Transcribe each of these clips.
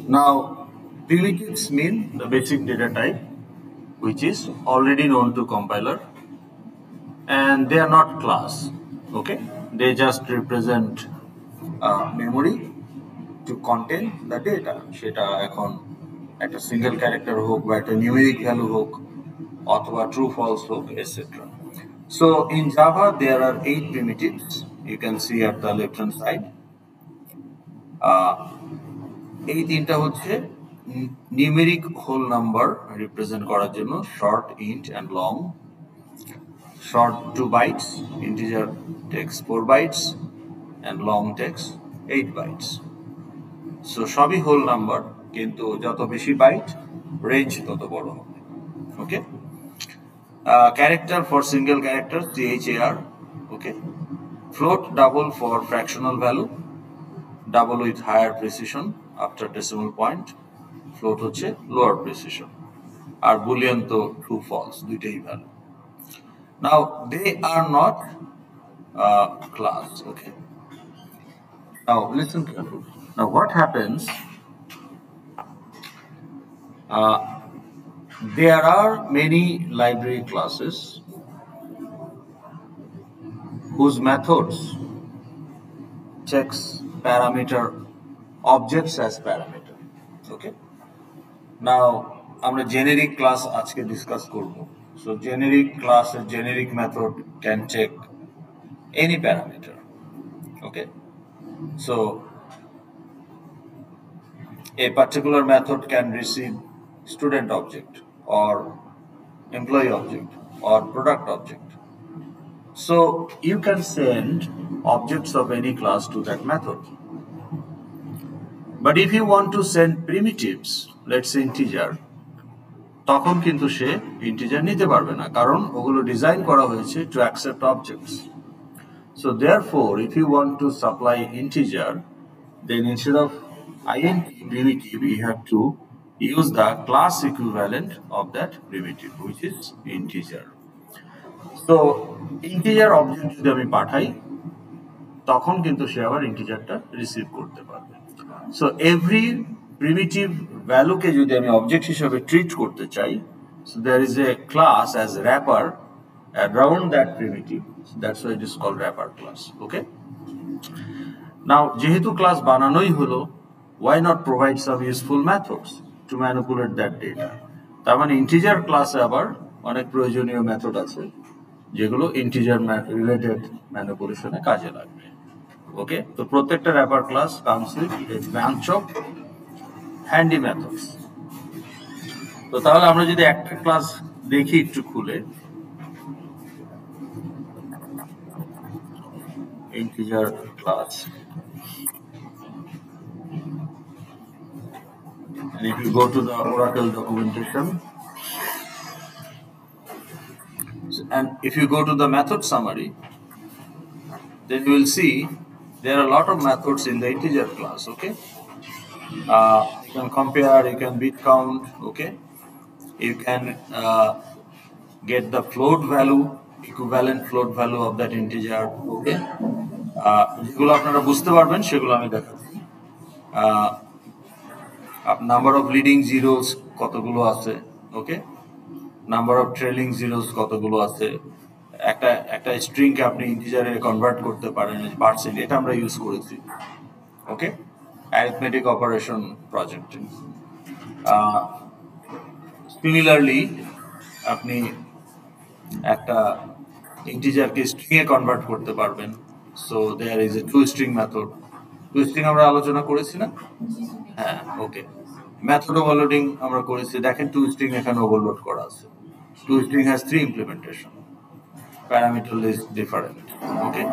Now, primitives mean the basic data type which is already known to compiler, and they are not class. Okay, they just represent memory to contain the data. সেটা এখন একটা single character হোক বা একটা numeric value হোক অথবা true false হোক etcetera. So in Java there are 8 primitives. You can see at the left hand side. এই তিনটা হচ্ছে নিউমেরিক হোল নাম্বার রিপ্রেজেন্ট করার জন্য short, int and long. Short 2 bytes, integer takes 4 bytes, and long takes 8 bytes. So সবই whole number, কিন্তু যত বেশি byte range তত বড় হবে. Okay, character for single character CHAR. Okay, float double for fractional value, double with higher precision after decimal point. Float হচ্ছে lower precision, আর boolean তো true false দুইটাই value. Now they are not class. Okay, now listen carefully. Now what happens, there are many library classes whose methods checks parameter objects as parameter. Okay, now আমরা generic class আজকে discuss করব. So generic class a generic method can check any parameter. Okay, so a particular method can receive student object or employee object or product object. So you can send objects of any class to that method. But if you want to send primitives, let's say integer, তখন কিন্তু সে integer নিতে পারবে না, কারণ ওগুলো design করা হয়েছে to accept objects. So therefore, if you want to supply integer, then instead of int primitive, you have to use the class equivalent of that primitive, which is integer. So integer object যদি আমি পাঠাই, তখন কিন্তু সে আবার ইন্টিজারটা receive করতে পারবে. So every primitive value কে যদি আমি অবজেক্ট হিসেবে ট্রিট করতে চাই, so there is a class as wrapper around that primitive. That's why it is called wrapper class. Okay, now যেহেতু ক্লাস বানানোই হলো, why not provide some useful methods to manipulate that data? তার মানে integer ক্লাসে আবার অনেক প্রয়োজনীয় method আছে যেগুলো ইন্টিজার রিলেটেড ম্যানিপুলেশনে কাজে লাগবে. ওকে, তো প্রত্যেকটা wrapper class comes with a bunch of handy methods. তো তাহলে আমরা যদি একটা ক্লাস দেখি একটু খুলে, integer class, and if you go to the Oracle documentation and if you go to the method summary, then you will see there are a lot of methods in the integer class. Okay, you can compare, you can bit count. Okay, you can get the float value, equivalent float value of that integer. Okay, যেগুলো আপনারা বুঝতে পারবেন সেগুলো আমি দেখাচ্ছি. Number of leading zeros কতগুলো আছে, ওকে, number of trailing zeros কতগুলো আছে, একটা স্ট্রিংকে আপনি ইন্টিজারে কনভার্ট করতে পারেন পার্সেন্ট, এটা আমরা ইউজ করেছি. ওকে, অ্যারিথমেটিক অপারেশন প্রজেক্টে. সিমিলারলি আপনি একটা ইন্টিজারকে স্ট্রিংয়ে কনভার্ট করতে পারবেন. So there is a to string method. To string আমরা আলোচনা করেছি না? হ্যাঁ, ওকে. মেথড ওভারলোডিং আমরা করেছি. দেখেন টু স্ট্রিং এখানে ওভারলোড করা আছে. To string has 3 implementation, parameter list different. Okay,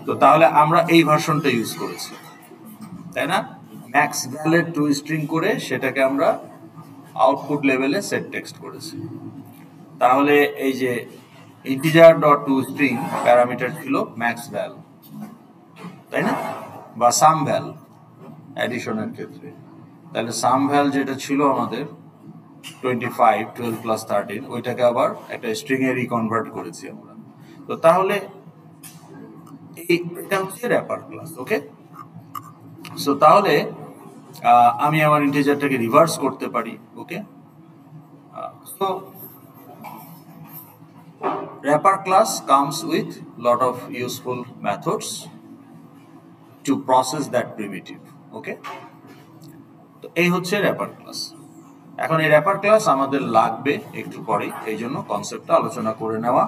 তো তাহলে আমরা এই ভার্সনটা ইউজ করেছি, তাই না? ম্যাক্স ভ্যালের টু স্ট্রিং করে সেটাকে আমরা আউটপুট লেভেলে সেট টেক্সট করেছি. তাহলে এই যে integer dot two string parameter ছিল ম্যাক্স ভ্যাল, তাই না, বা সাম ভ্যাল অ্যাডিশনের ক্ষেত্রে. তাহলে সাম ভ্যাল যেটা ছিল আমাদের 25, 12 প্লাস 13, ওইটাকে আবার একটা স্ট্রিং এ রিকনভার্ট করেছি আমরা. তো তাহলে এটা হচ্ছে র্যাপার ক্লাস. ওকে, সো তাহলে আমি আমার ইন্টিজারটাকে রিভার্স করতে পারি। ওকে, so wrapper class comes with lot of useful methods to process that primitive. ওকে, তো এই হচ্ছে wrapper class। এখন এই wrapper class আমাদের লাগবে একটু পরে, এই জন্য কনসেপ্টটা আলোচনা করে নেওয়া।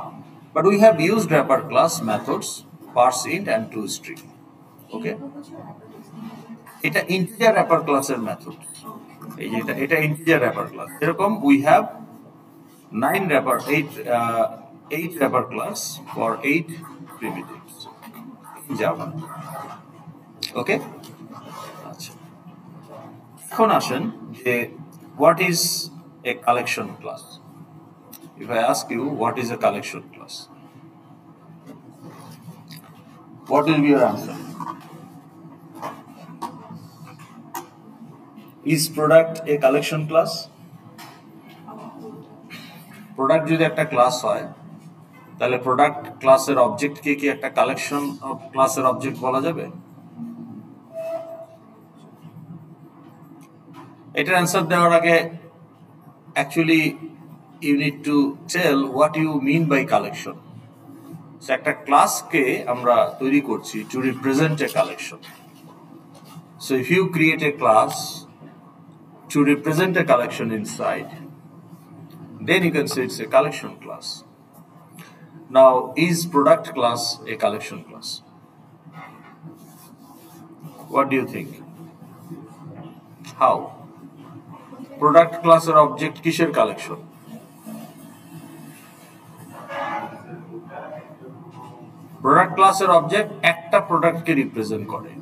But we have used wrapper class methods parseInt and toString। ওকে, এটা ইন্টিজার wrapper ক্লাসের মেথড। এই যে এটা ইন্টিজার wrapper ক্লাস। এরকম we have 8 wrapper class for 8 primitives in Java। ওকে, আচ্ছা, এখন আসেন যে what is a collection class? If I ask you what is a collection class, what will be your answer? Is product a collection class? Product যদি একটা class হয়, তাহলে product ক্লাসের অবজেক্টকে কি একটা কালেকশন অফ ক্লাসের অবজেক্ট বলা যাবে? এটার অ্যান্সার দেওয়ার আগে actually you need to tell what you mean by collection. So একটা ক্লাসকে আমরা তৈরি করছি to represent a collection. So if you create a class to represent a collection inside, then you can say it's a collection class. Now, is product class a collection class? What do you think? How? Product class or object কিসের collection? Product class এর object একটা প্রোডাক্টকে represent করে,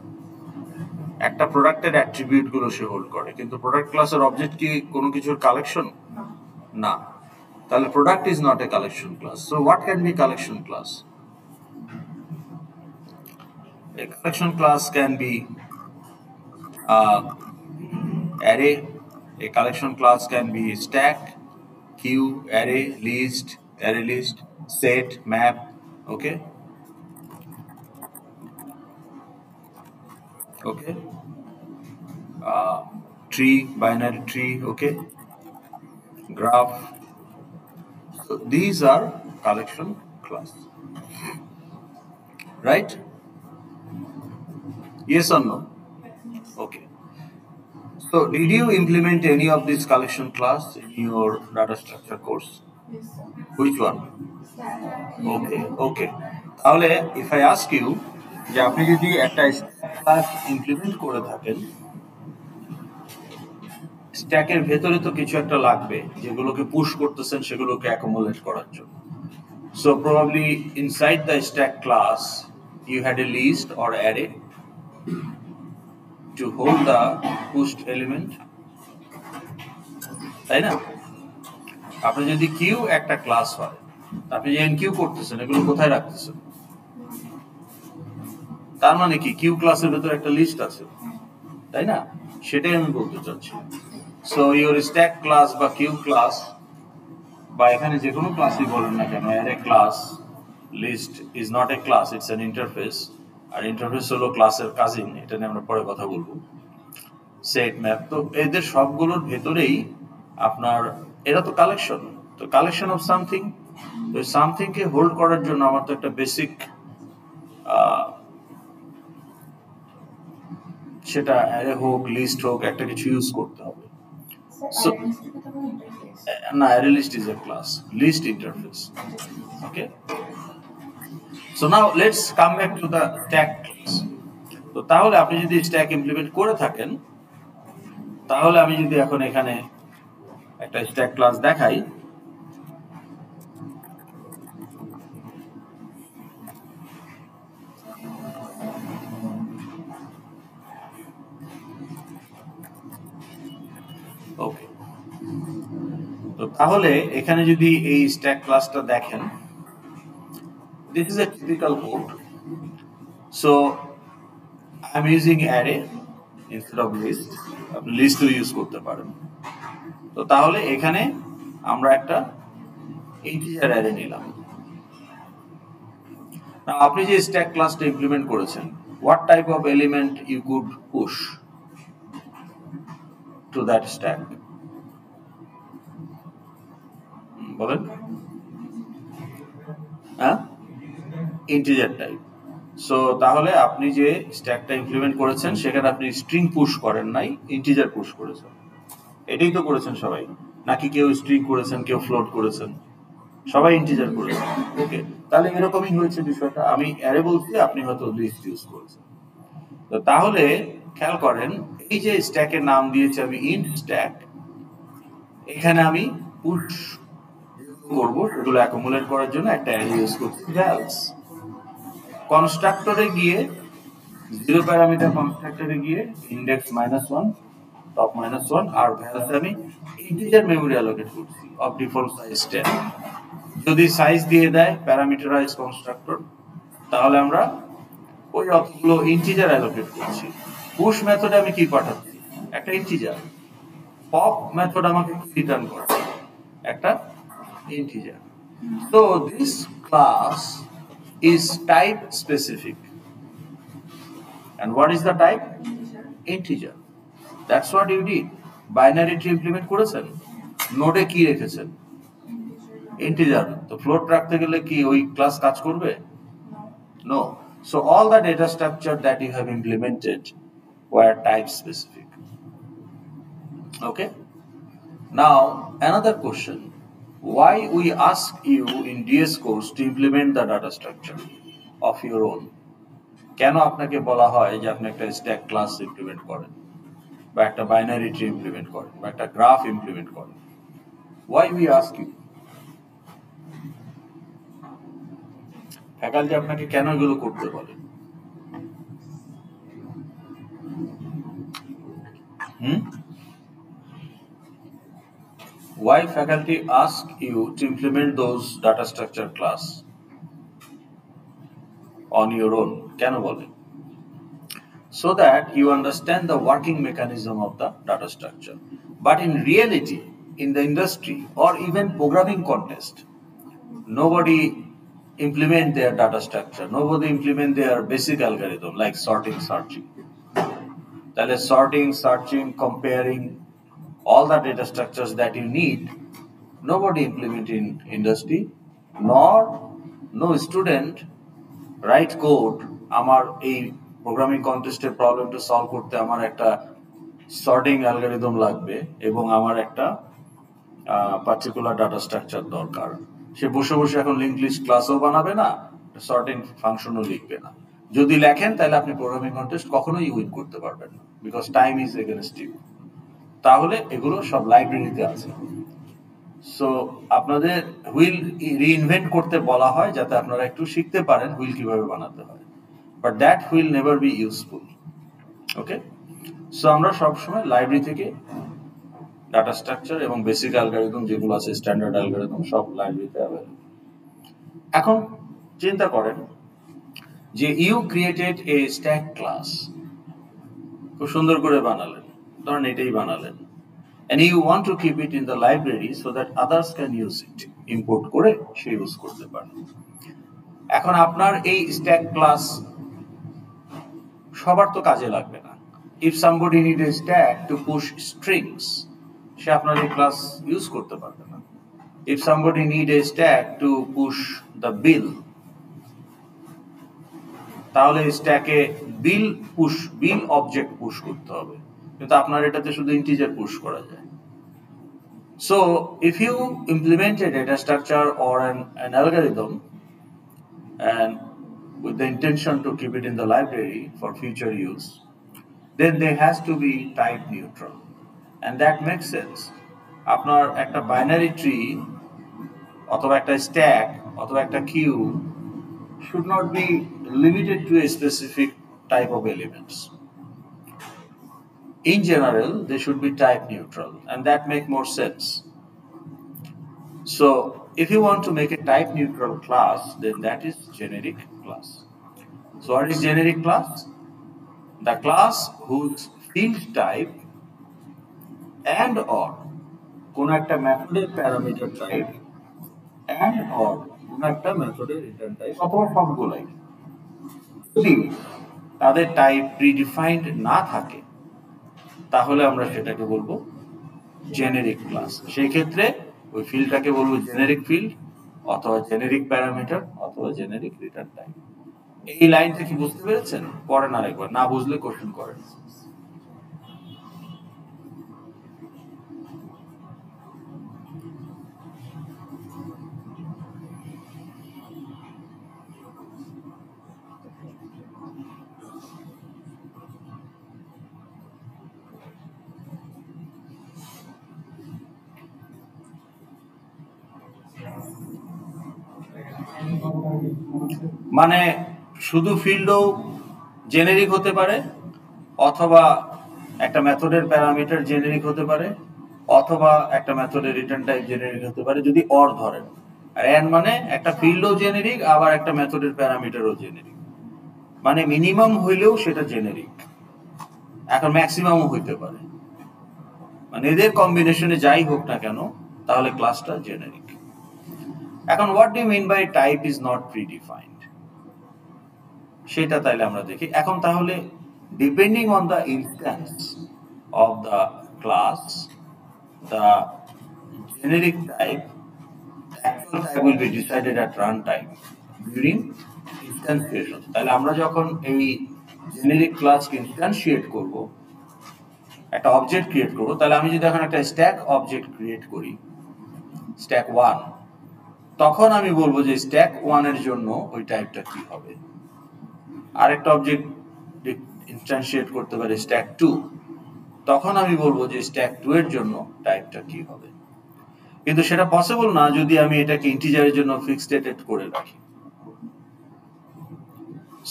একটা প্রোডাক্টের attribute গুলো সে hold করে, কিন্তু product ক্লাসের অবজেক্ট কি কোনো কিছুর কালেকশন? না। তাহলে product is not a collection class. So what can be collection class? A collection class can be array. A collection class can be stack, queue, array, list, array list, set, map. Okay. Okay. Tree, binary tree. Okay. Graph. So these are collection class, right? Yes or no? Okay. So did you implement any of these collection class in your data structure course? Yes, sir. Which one? Okay, okay. তাহলে if I ask you যে আপনি যদি একটা class implement করে থাকেন, স্ট্যাকের ভেতরে তো কিছু একটা লাগবে যেগুলোকে পুশ করতেছেন সেগুলোকে অ্যাকোমোডেট করার জন্য। So probably inside the stack class you had a list or array to hold the pushed element, তাই না? আপনি যদি কিউ একটা ক্লাস হয়, আপনি যে এনকিউ করতেছেন এগুলো কোথায় রাখতেছেন? তার মানে কি কিউ ক্লাসের ভেতরে একটা লিস্ট আছে, তাই না? সেটাই আমি বলতে চাচ্ছি। সো ইউর স্ট্যাক ক্লাস বা কিউ ক্লাস বা এখানে যে কোনো ক্লাসই বলেন না কেন, array class, list is not a class, it's an interface. আর ইন্টারফেস হলো ক্লাসের কাজিন, এটা নিয়ে আমরা পরে কথা বলবো। সেট, ম্যাপ, তো এদের সবগুলোর ভেতরেই আপনার এরা তো কালেকশন, তো কালেকশন অফ সামথিং। তো সামথিংকে হোল্ড করার জন্য আমার তো একটা বেসিক, সেটা অ্যারে হোক লিস্ট হোক একটা কিছু ইউজ করতে হবে। So, না, array list is a class, list interface. Okay. So now let's come back to the stack class. তো তাহলে আপনি যদি স্ট্যাক ইমপ্লিমেন্ট করে থাকেন, তাহলে আমি যদি এখন এখানে একটা স্ট্যাক ক্লাস দেখাই, ওকে, তো তাহলে এখানে যদি এই স্ট্যাক ক্লাসটা দেখেন, this is a typical code. So I'm using array instead of list. আপনি লিস্টও ইউজ করতে পারেন। তো তাহলে এখানে আমরা একটা ইন্টিজার অ্যারে নিলাম। আপনি যে স্ট্যাক ক্লাসটা ইমপ্লিমেন্ট করেছেন, what type of element you could push? to that stack? বলেন। হ্যাঁ, ইন্টিজার টাইপ। সো তাহলে আপনি যে স্ট্যাকটা ইমপ্লিমেন্ট করেছেন সেখানে আপনি স্ট্রিং পুশ করেন নাই, ইন্টিজার পুশ করেছেন। এটাই তো করেছেন সবাই, নাকি কেউ স্ট্রিং করেছেন, কেউ ফ্লোট করেছেন? সবাই ইন্টিজার করেছেন। ওকে, তাহলে এরকমই হয়েছে বিষয়টা। আমি অ্যারে বলছি, আপনি হয়তো লিস্ট ইউজ করেছেন। তো তাহলে খেয়াল করেন, এই যে স্ট্যাকের নাম দিয়েছি আমি ইন্ট স্ট্যাক, এখানে আমি পুশ করব সেগুলো অ্যাকুমুলেট করার জন্য একটা অ্যারে ইউজ করছি ভ্যালস। কনস্ট্রাক্টরে গিয়ে 0 প্যারামিটার কনস্ট্রাক্টরে গিয়ে ইন্ডেক্স -1, টপ -1 আর ভ্যালস আমি ইন্টিজার মেমরি অ্যালোকেট করছি অফ ডিফল্ট সাইজ 10। যদি সাইজ দিয়ে দেয় প্যারামিটারাইজ কনস্ট্রাক্টর, তাহলে আমরা ওই অতগুলো ইন্টিজার অ্যালোকেট করছি। পুশ মেথডে আমি কি পাঠাচ্ছি? একটা ইন্টিজার। পপ মেথড আমাকে রিটার্ন করে একটা integer. So this class is type specific. And what is the type? Integer. That's what you did. Binary tree implement করেছেন, নোডে কি রেখেছেন? ইন্টিজার। তো ফ্লোট রাখতে গেলে কি ওই ক্লাস কাজ করবে? No. So all the data structure that you have implemented were type specific. Okay. Now another question. Why we ask you in DS course to implement the data structure of your own? কেন আপনাকে বলা হয় যে আপনি একটা stack class implement করেন, বা একটা বাইনারি ট্রি ইমপ্লিমেন্ট করেন, বা একটা গ্রাফ ইমপ্লিমেন্ট করেন? Why we ask you? Faculty আপনাকে কেন এগুলো করতে বলে? Why faculty ask you to implement those data structure class on your own? কেন বলে? So that you understand the working mechanism of the data structure. But in reality, in the industry or even programming context, nobody implement their data structure, nobody implement their basic algorithm like sorting, searching. That is sorting, searching, comparing, all the data structures that you need, nobody implement in industry, nor no student write code. আমার এই programming কন্টেস্টের প্রবলেমটা solve করতে আমার একটা sorting algorithm লাগবে এবং আমার একটা পার্টিকুলার ডাটা স্ট্রাকচার দরকার। সে বসে বসে এখন লিঙ্ক লিস্ট ক্লাসও বানাবে না, সর্টিং ফাংশনও লিখবে না। যদি লেখেন তাহলে আপনি প্রোগ্রামিং কন্টেস্ট কখনোই উইন করতে পারবেন না, because time is against you. তাহলে এগুলো সব লাইব্রেরিতে আছে। সো আপনাদের হুইল রিইনভেন্ট করতে বলা হয় যাতে আপনারা একটু শিখতে পারেন হুইল কিভাবে বানাতে হয়, but that wheel never be useful. Okay, so আমরা সবসময় লাইব্রেরি থেকে ডাটা স্ট্রাকচার এবং বেসিক অ্যালগরিদম যেগুলো আছে, স্ট্যান্ডার্ড অ্যালগরিদম, সব লাইব্রেরিতে অ্যাভেলেবল। এখন চিন্তা করেন যে you created a stack class, খুব সুন্দর করে বানালেন, ধরেন এটাই বানালেন, and you want to keep it in the library so that others can use it, import করে সে ইউজ করতে পারে। এখন আপনার এই স্ট্যাক ক্লাস সবার তো কাজে লাগবে না। if somebody need a stack to push strings, সে আপনার এই ক্লাস ইউজ করতে পারবে না। if somebody need a stack to push the bill, তাহলে স্ট্যাকে বিল অবজেক্ট পুশ করতে হবে, কিন্তু আপনার এটাতে শুধু ইন্টিজার পুশ করা যায়। So if you implement a data structure or an algorithm and with the intention to keep it in the library for future use, then there has to be type neutral, and that makes sense. আপনার একটা binary tree অথবা একটা stack অথবা একটা Q should not be limited to a specific type of elements. In general, they should be type neutral, and that makes more sense. So if you want to make a type neutral class, then that is generic class. So what is generic class? The class whose field type and or কোন একটা মেথডের parameter type and or কোন একটা মেথডের return type অথবা সবগুলাই যদি তাদের টাইপ প্রিডিফাইন্ড না থাকে, তাহলে আমরা সেটাকে বলবো জেনেরিক ক্লাস। সেই ক্ষেত্রে ওই ফিল্ডটাকে বলবো জেনেরিক ফিল্ড অথবা জেনেরিক প্যারামিটার অথবা জেনেরিক রিটার্ন টাইপ। এই লাইনটা কি বুঝতে পেরেছেন? পড়েন আরেকবার, না বুঝলে কোশ্চেন করেন। মানে শুধু ফিল্ডও জেনেরিক হতে পারে, অথবা একটা মেথডের প্যারামিটার জেনেরিক হতে পারে, অথবা একটা মেথডের রিটার্ন টাইপ জেনেরিক হতে পারে যদি অর ধরেন। আর এন মানে একটা ফিল্ডও জেনেরিক আবার একটা মেথডের প্যারামিটারও জেনেরিক, মানে মিনিমাম হইলেও সেটা জেনেরিক, এখন ম্যাক্সিমামও হইতে পারে, মানে এদের কম্বিনেশনে যাই হোক না কেন তাহলে ক্লাসটা জেনেরিক। এখন what do you mean by type is not predefined, সেটা তাইলে আমরা দেখি। এখন তাহলে depending on the instance of the class, the generic type, actual type will be decided at runtime during instantiation. তাহলে আমরা যখন এই জেনেরিক ক্লাসকে ইনস্ট্যান্সিয়েট করব, একটা অবজেক্ট ক্রিয়েট করব, তাহলে আমি যদি এখন একটা স্ট্যাক অবজেক্ট ক্রিয়েট করি, স্ট্যাক 1, তখন আমি বলবো যে স্ট্যাক 1 এর জন্য ওই টাইপটা কি হবে। আরেকটা অবজেক্ট ইনস্ট্যান্সিয়েট করতে পারে স্ট্যাক 2, তখন আমি বলবো যে স্ট্যাক 2 এর জন্য টাইপটা কি হবে। কিন্তু সেটা পসিবল না যদি আমি এটাকে ইন্টিজারের জন্য ফিক্সড ডেটেড করে রাখি।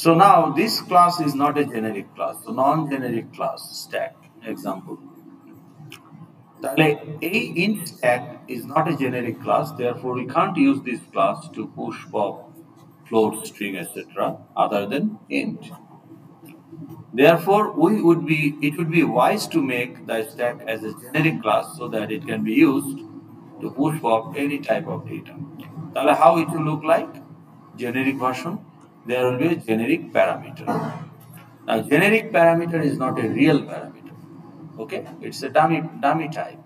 So now this class is not a generic class, so non-generic class stack example. তাহলে এই int stack is not a generic class, therefore we can't use this class to push pop, float, string, etc. other than int. Therefore it would be wise to make the stack as a generic class so that it can be used to push pop any type of data. তাহলে how it will look like? Generic version, there will be a generic parameter. Now generic parameter is not a real parameter, okay, it's a dummy type.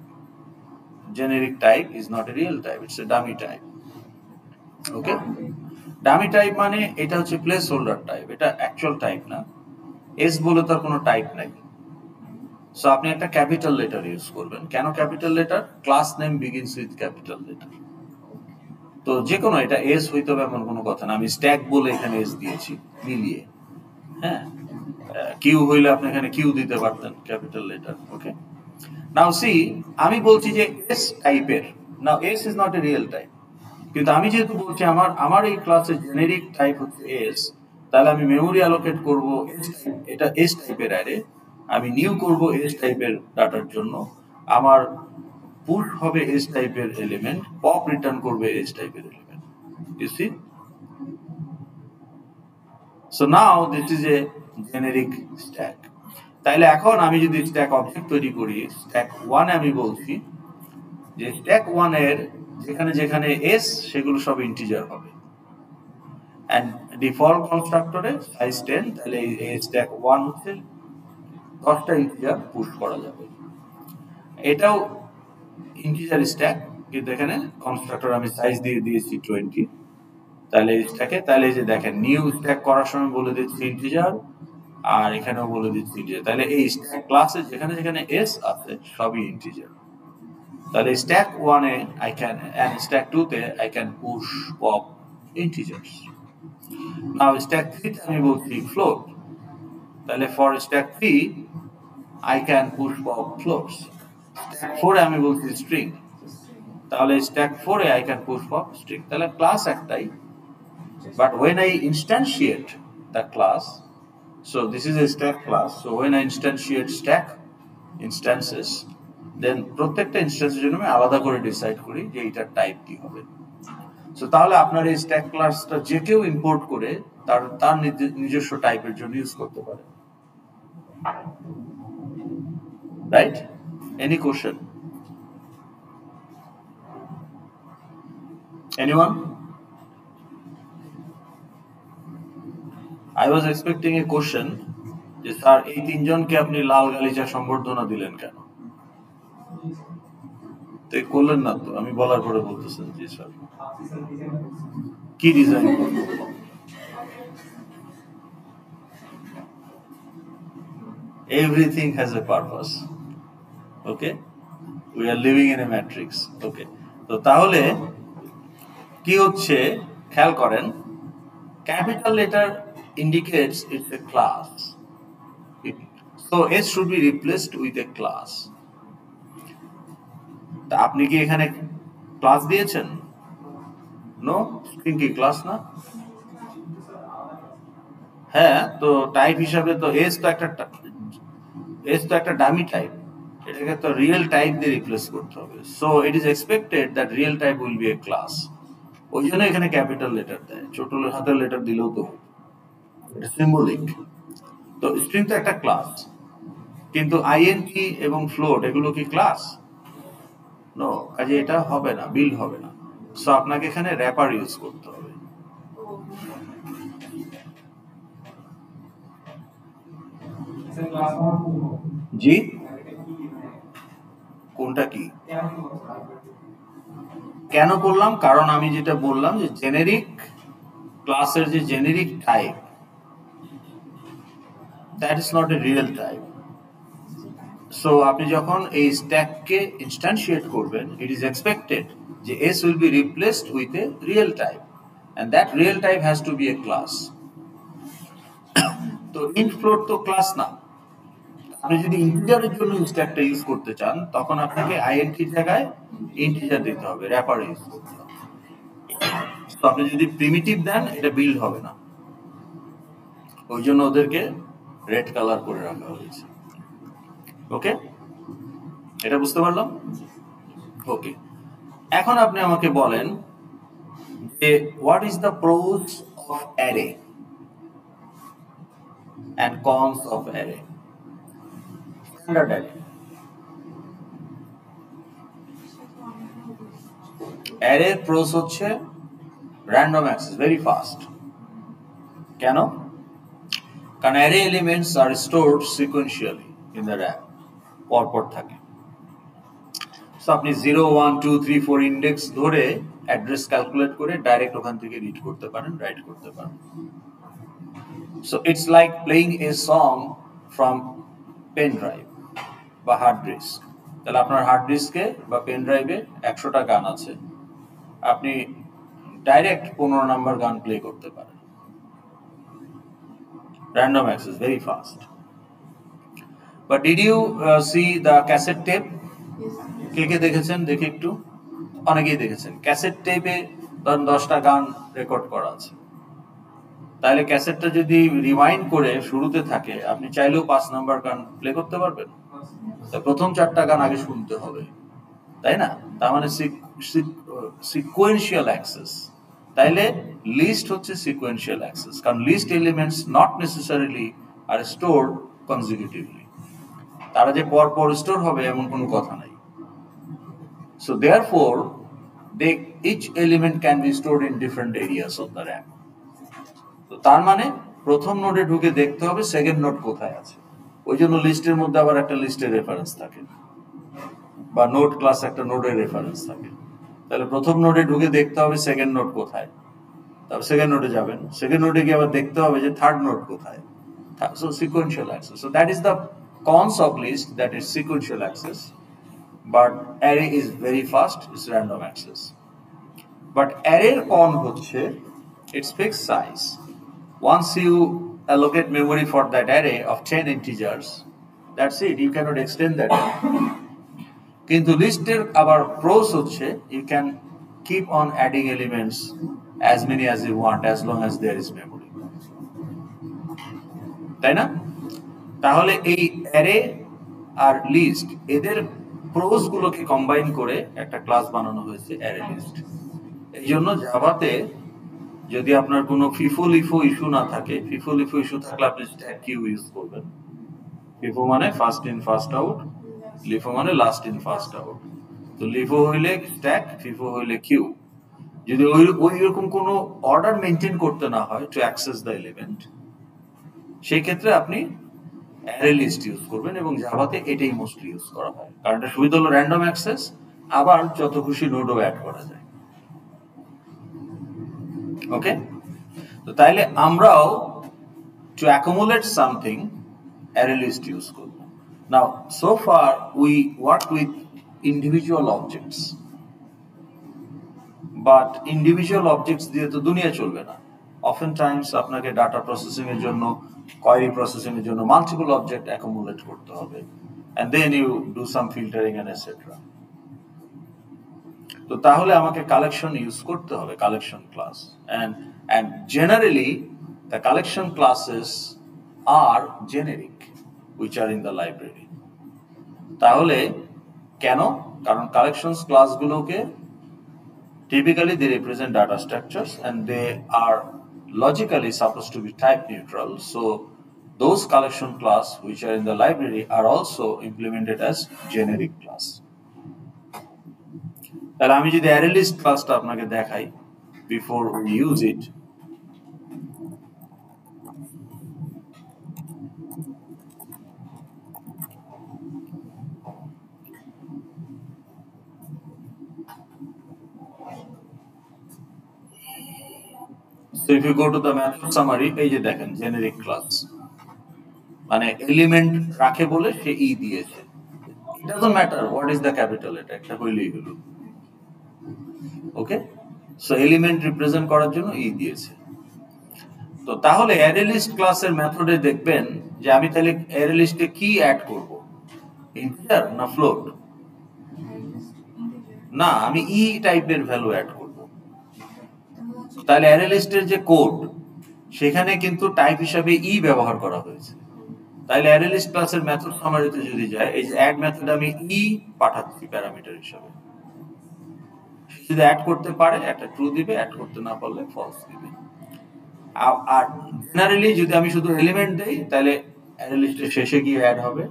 Generic type is not a real type, it's a dummy type, okay. Dummy type মানে এটা হচ্ছে place holder type, এটা actual type না। S বলে তার কোনো type নাই। So আপনি একটা ক্যাপিটাল লেটার ইউজ করবেন। কেন capital letter? Class name begins with capital letter. তো যে কোনো এটা এস হইতে হবে এমন কোনো কথা না। আমি স্ট্যাক বলে এখানে এস দিয়েছি মিলিয়ে, হ্যাঁ। কিউ হইলে আপনি এখানে কিউ দিতে পারতেন, capital letter, okay. Now see, আমি বলছি যে এস টাইপের, now S is not a real type, কিন্তু আমি যেহেতু বলছি আমার এই ক্লাসের জেনেরিক টাইপ হচ্ছে এস, তাহলে আমি মেমোরি অ্যালোকেট করব এস টাইপ, এটা এস টাইপের অ্যারে, আমি নিউ করব এস টাইপের ডাটার জন্য, আমার পুশ হবে এস টাইপের এলিমেন্ট, পপ রিটার্ন করবে এস টাইপের element. You see? So now this is a generic stack. তাইলে এখন আমি যদি স্ট্যাক অবজেক্ট তৈরি করি, স্ট্যাক 1 আমি বলছি যে স্ট্যাক 1 এর যেখানে যেখানে এস সেগুলো সব ইন্টিজার হবে, এন্ড ডিফল্ট কনস্ট্রাক্টরে সাইজ 10, তাহলে এই স্ট্যাক 1 হচ্ছে 10টা ইন্টিজার পুশ করা যাবে। এটাও ইন্টিজার স্ট্যাক, কিন্তু এখানে কনস্ট্রাক্টর আমি সাইজ দিয়ে দিয়েছি 20, তাহলে এই স্ট্যাকে, তাহলে এই যে দেখেন নিউ স্ট্যাক করার সময় বলে দিচ্ছি ইন্টিজার, আর এখানেও বলে দিচ্ছি ইন্টিজার, তাহলে এই স্ট্যাক ক্লাসে যেখানে যেখানে এস আছে সবই ইন্টিজার। তাহলে stack 1 A I can, and stack 2 তে I can push pop integers. Now stack 3 তে আমি বলছি float, তাহলে for stack 3 I can push pop floats. Stack 4 এ আমি বলছি string, তাহলে stack 4 A I can push pop string. তাহলে ক্লাস একটাই, but when I instantiate the class, so this is a stack class, so when I instantiate stack instances, দেন প্রত্যেকটা ইনস্ট্যান্সের জন্য আমি আলাদা করে ডিসাইড করি যে এটার টাইপ কি হবে। সো তাহলে আপনার এই স্ট্যাক ক্লাসটা যে কেউ ইম্পোর্ট করে তার নিজস্ব টাইপের জন্য ইউজ করতে পারে, right? Any question? Anyone? I was expecting a question যে স্যার এই তিনজনকে আপনি লাল গালিচা সম্বর্ধনা দিলেন কেন? তো করলেন না তো, আমি বলার পরে বলতেছেন জি স্যার। কি ডিজাইন করবো? Everything has a purpose. Okay? We are living in a matrix. Okay. তো তাহলে কি হচ্ছে খেয়াল করেন, capital letter indicates it's a class. So S should be replaced with a class. তা আপনি কি এখানে ক্লাস দিয়েছেন? নো, স্ট্রিং কি ক্লাস না? হ্যাঁ, তো টাইপ হিসাবে তো এস তো একটা ডামি টাইপ, এটাকে তো রিয়েল টাইপ দিয়ে রিপ্লেস করতে হবে। So it is expected that real type will be a class. ওই জন্য এখানে ক্যাপিটাল লেটার দেয়, ছোট হাতের লেটার দিলেও তো এটা সিম্বলিক। তো স্ট্রিং তো একটা ক্লাস, কিন্তু আইএনটি এবং ফ্লোট এগুলো কি ক্লাস? নো, কাজে এটা হবে না, বিল্ড হবে না। সো আপনাকে এখানে র্যাপার ইউজ করতে হবে। জি, কোনটা কি কেন করলাম? কারণ আমি যেটা বললাম যে জেনেরিক ক্লাসের যে generic type, that is not a real type. So আপনি যখন এই স্ট্যাককে ইনস্ট্যান্সিয়েট করবেন, ইট ইজ এক্সপেক্টেড যে S will be replaced with a real type, and that real type has to be a class. তো int float তো class না। আপনি যদি ইন্টিজারের জন্য স্ট্যাকটা ইউজ করতে চান, তখন আপনাকে আইএনটির জায়গায় ইন্টিজার দিতে হবে, র্যাপার ইউজ করতে হবে। তো আপনি যদি প্রিমিটিভ দেন, এটা বিল্ড হবে না। ওই জন্য ওদেরকে রেড কালার করে রাখা হয়েছে। ওকে, এটা বুঝতে পারলাম? ওকে, এখন আপনি আমাকে বলেন যে what is the pros of array and cons of array? Standard array, array pros হচ্ছে র্যান্ডম অ্যাক্সেস, ভেরি ফাস্ট। কেন? কারণ array elements are stored sequentially in the RAM, পরপর থাকে। সো আপনি 0 1 2 3 4 ইন্ডেক্স ধরে অ্যাড্রেস ক্যালকুলেট করে ডাইরেক্ট ওখান থেকে রিড করতে পারেন, রাইট করতে পারেন। So it's like playing a song from pen drive বা হার্ড ডিস্ক। তাহলে আপনার হার্ড ডিস্কে বা পেন ড্রাইভে 100টা গান আছে, আপনি ডাইরেক্ট 15 নাম্বার গান প্লে করতে পারেন। Random access, very fast. But did you see the cassette tape? কে কে দেখেছেন? দেখে একটু, অনেকেই দেখেছেন। ক্যাসেট টেপে ধরুন 10টা গান রেকর্ড করা আছে, তাহলে ক্যাসেটটা যদি রিওয়াইন্ড করে শুরুতে থাকে, আপনি চাইলেও 5 নাম্বার গান প্লে করতে পারবেন। প্রথম 4টা গান আগে শুনতে হবে, তাই না? তার মানে সিকোয়েন্সিয়াল অ্যাক্সেস। তাইলে লিস্ট হচ্ছে সিকোয়েন্সিয়াল অ্যাক্সেস, কারণ list elements not necessarily are stored consecutively. তারা যে পর স্টোর হবে এমন কোনো কথা নাই। So therefore each element can be stored in different areas of the RAM. তো তার মানে প্রথম নোডে ঢুকে দেখতে হবে সেকেন্ড নোড কোথায় আছে। ওই জন্য লিস্টের মধ্যে আবার একটা লিস্টের রেফারেন্স থাকে, বা নোড ক্লাস একটা নোডের রেফারেন্স থাকে। তাহলে প্রথম নোডে ঢুকে দেখতে হবে সেকেন্ড নোড কোথায়, তারপর সেকেন্ড নোডে যাবেন, সেকেন্ড নোডে গিয়ে আবার দেখতে হবে যে থার্ড নোড কোথায়। So sequential access. So that is the cons of list, that is sequential access. But array is very fast, it's random access. But array con হচ্ছে its fixed size. Once you allocate memory for that array of 10 integers, that's it, you cannot extend that. কিন্তু লিস্টের আবার প্রোস হচ্ছে you can keep on adding elements as many as you want as long as there is memory, তাই না? তাহলে এই array আর list, এদের প্রোস গুলোকে কম্বাইন করে একটা ক্লাস বানানো হয়েছে অ্যারে লিস্ট। এই জন্য জাভাতে যদি আপনার কোনো ফিফো লিফো ইস্যু না থাকে, ফিফো লিফো ইস্যু থাকলে আপনি স্ট্যাক কিউ ইউজ করবেন। ফিফো মানে first in first out, LIFO মানে লাস্ট ইন ফার্স্ট আউট। তো লিফো হইলে স্ট্যাক, ফিফো হইলে কিউ। যদি ওই রকম কোনো অর্ডার মেনটেন করতে না হয় টু অ্যাক্সেস দ্য এলিমেন্ট, সেই ক্ষেত্রে আপনি অ্যারে লিস্ট ইউজ করবেন, এবং জাভাতে এটাই মোস্টলি ইউজ করা হয়, কারণ এটা সুবিধা হলো র্যান্ডম অ্যাক্সেস, আবার যত খুশি নোডও অ্যাড করা যায়। ওকে, তো তাইলে আমরাও to accumulate something array list use করব। Now so far we work with individual objects, but individual objects দিয়ে তো দুনিয়া চলবে না। Oftentimes আপনাকে ডাটা প্রসেসিং এর জন্য, কোয়েরি প্রসেসিং এর জন্য মাল্টিপল অবজেক্ট অ্যাকুমুলেট করতে হবে, and then you do some filtering and etc. তো তাহলে আমাকে কালেকশন ইউজ করতে হবে, collection class, and generally the collection classes are generic which are in the library। তাহলে কেন? কারণ collections ক্লাসগুলোকে typically they represent data structures and they are logically supposed to be type neutral, so those collection class which are in the library are also implemented as generic class। তাহলে আমি যদি array list ক্লাসটা আপনাকে দেখাই before we use it, so if you go to the method summary, এই যে দেখেন generic class, মানে এলিমেন্ট রাখে বলে সে ই দিয়েছে, it doesn't matter what is the capital, এটা একটা হইলেই হলো। ওকে, সো এলিমেন্ট রিপ্রেজেন্ট করার জন্য ই দিয়েছে। তো তাহলে অ্যারে লিস্ট ক্লাসের মেথডে দেখবেন যে আমি তাহলে অ্যারে লিস্টে কি অ্যাড করব, ইন্টিজার না ফ্লোট? না, আমি ই টাইপের ভ্যালু অ্যাড করব। তাহলে অ্যারে লিস্টের যে কোড সেখানে কিন্তু টাইপ হিসাবে ই ব্যবহার করা হয়েছে। তাহলে অ্যারে লিস্ট ক্লাসের মেথড সামারিতে যদি যায়, এই যে অ্যাড মেথডে আমি ই পাঠাচ্ছি প্যারামিটার হিসাবে, যদি অ্যাড করতে পারে একটা ট্রু দিবে, অ্যাড করতে না পারলে ফলস দিবে। আর জেনারেলি যদি আমি শুধু এলিমেন্ট দেই তাহলে অ্যারে লিস্টের শেষে গিয়ে অ্যাড হবে,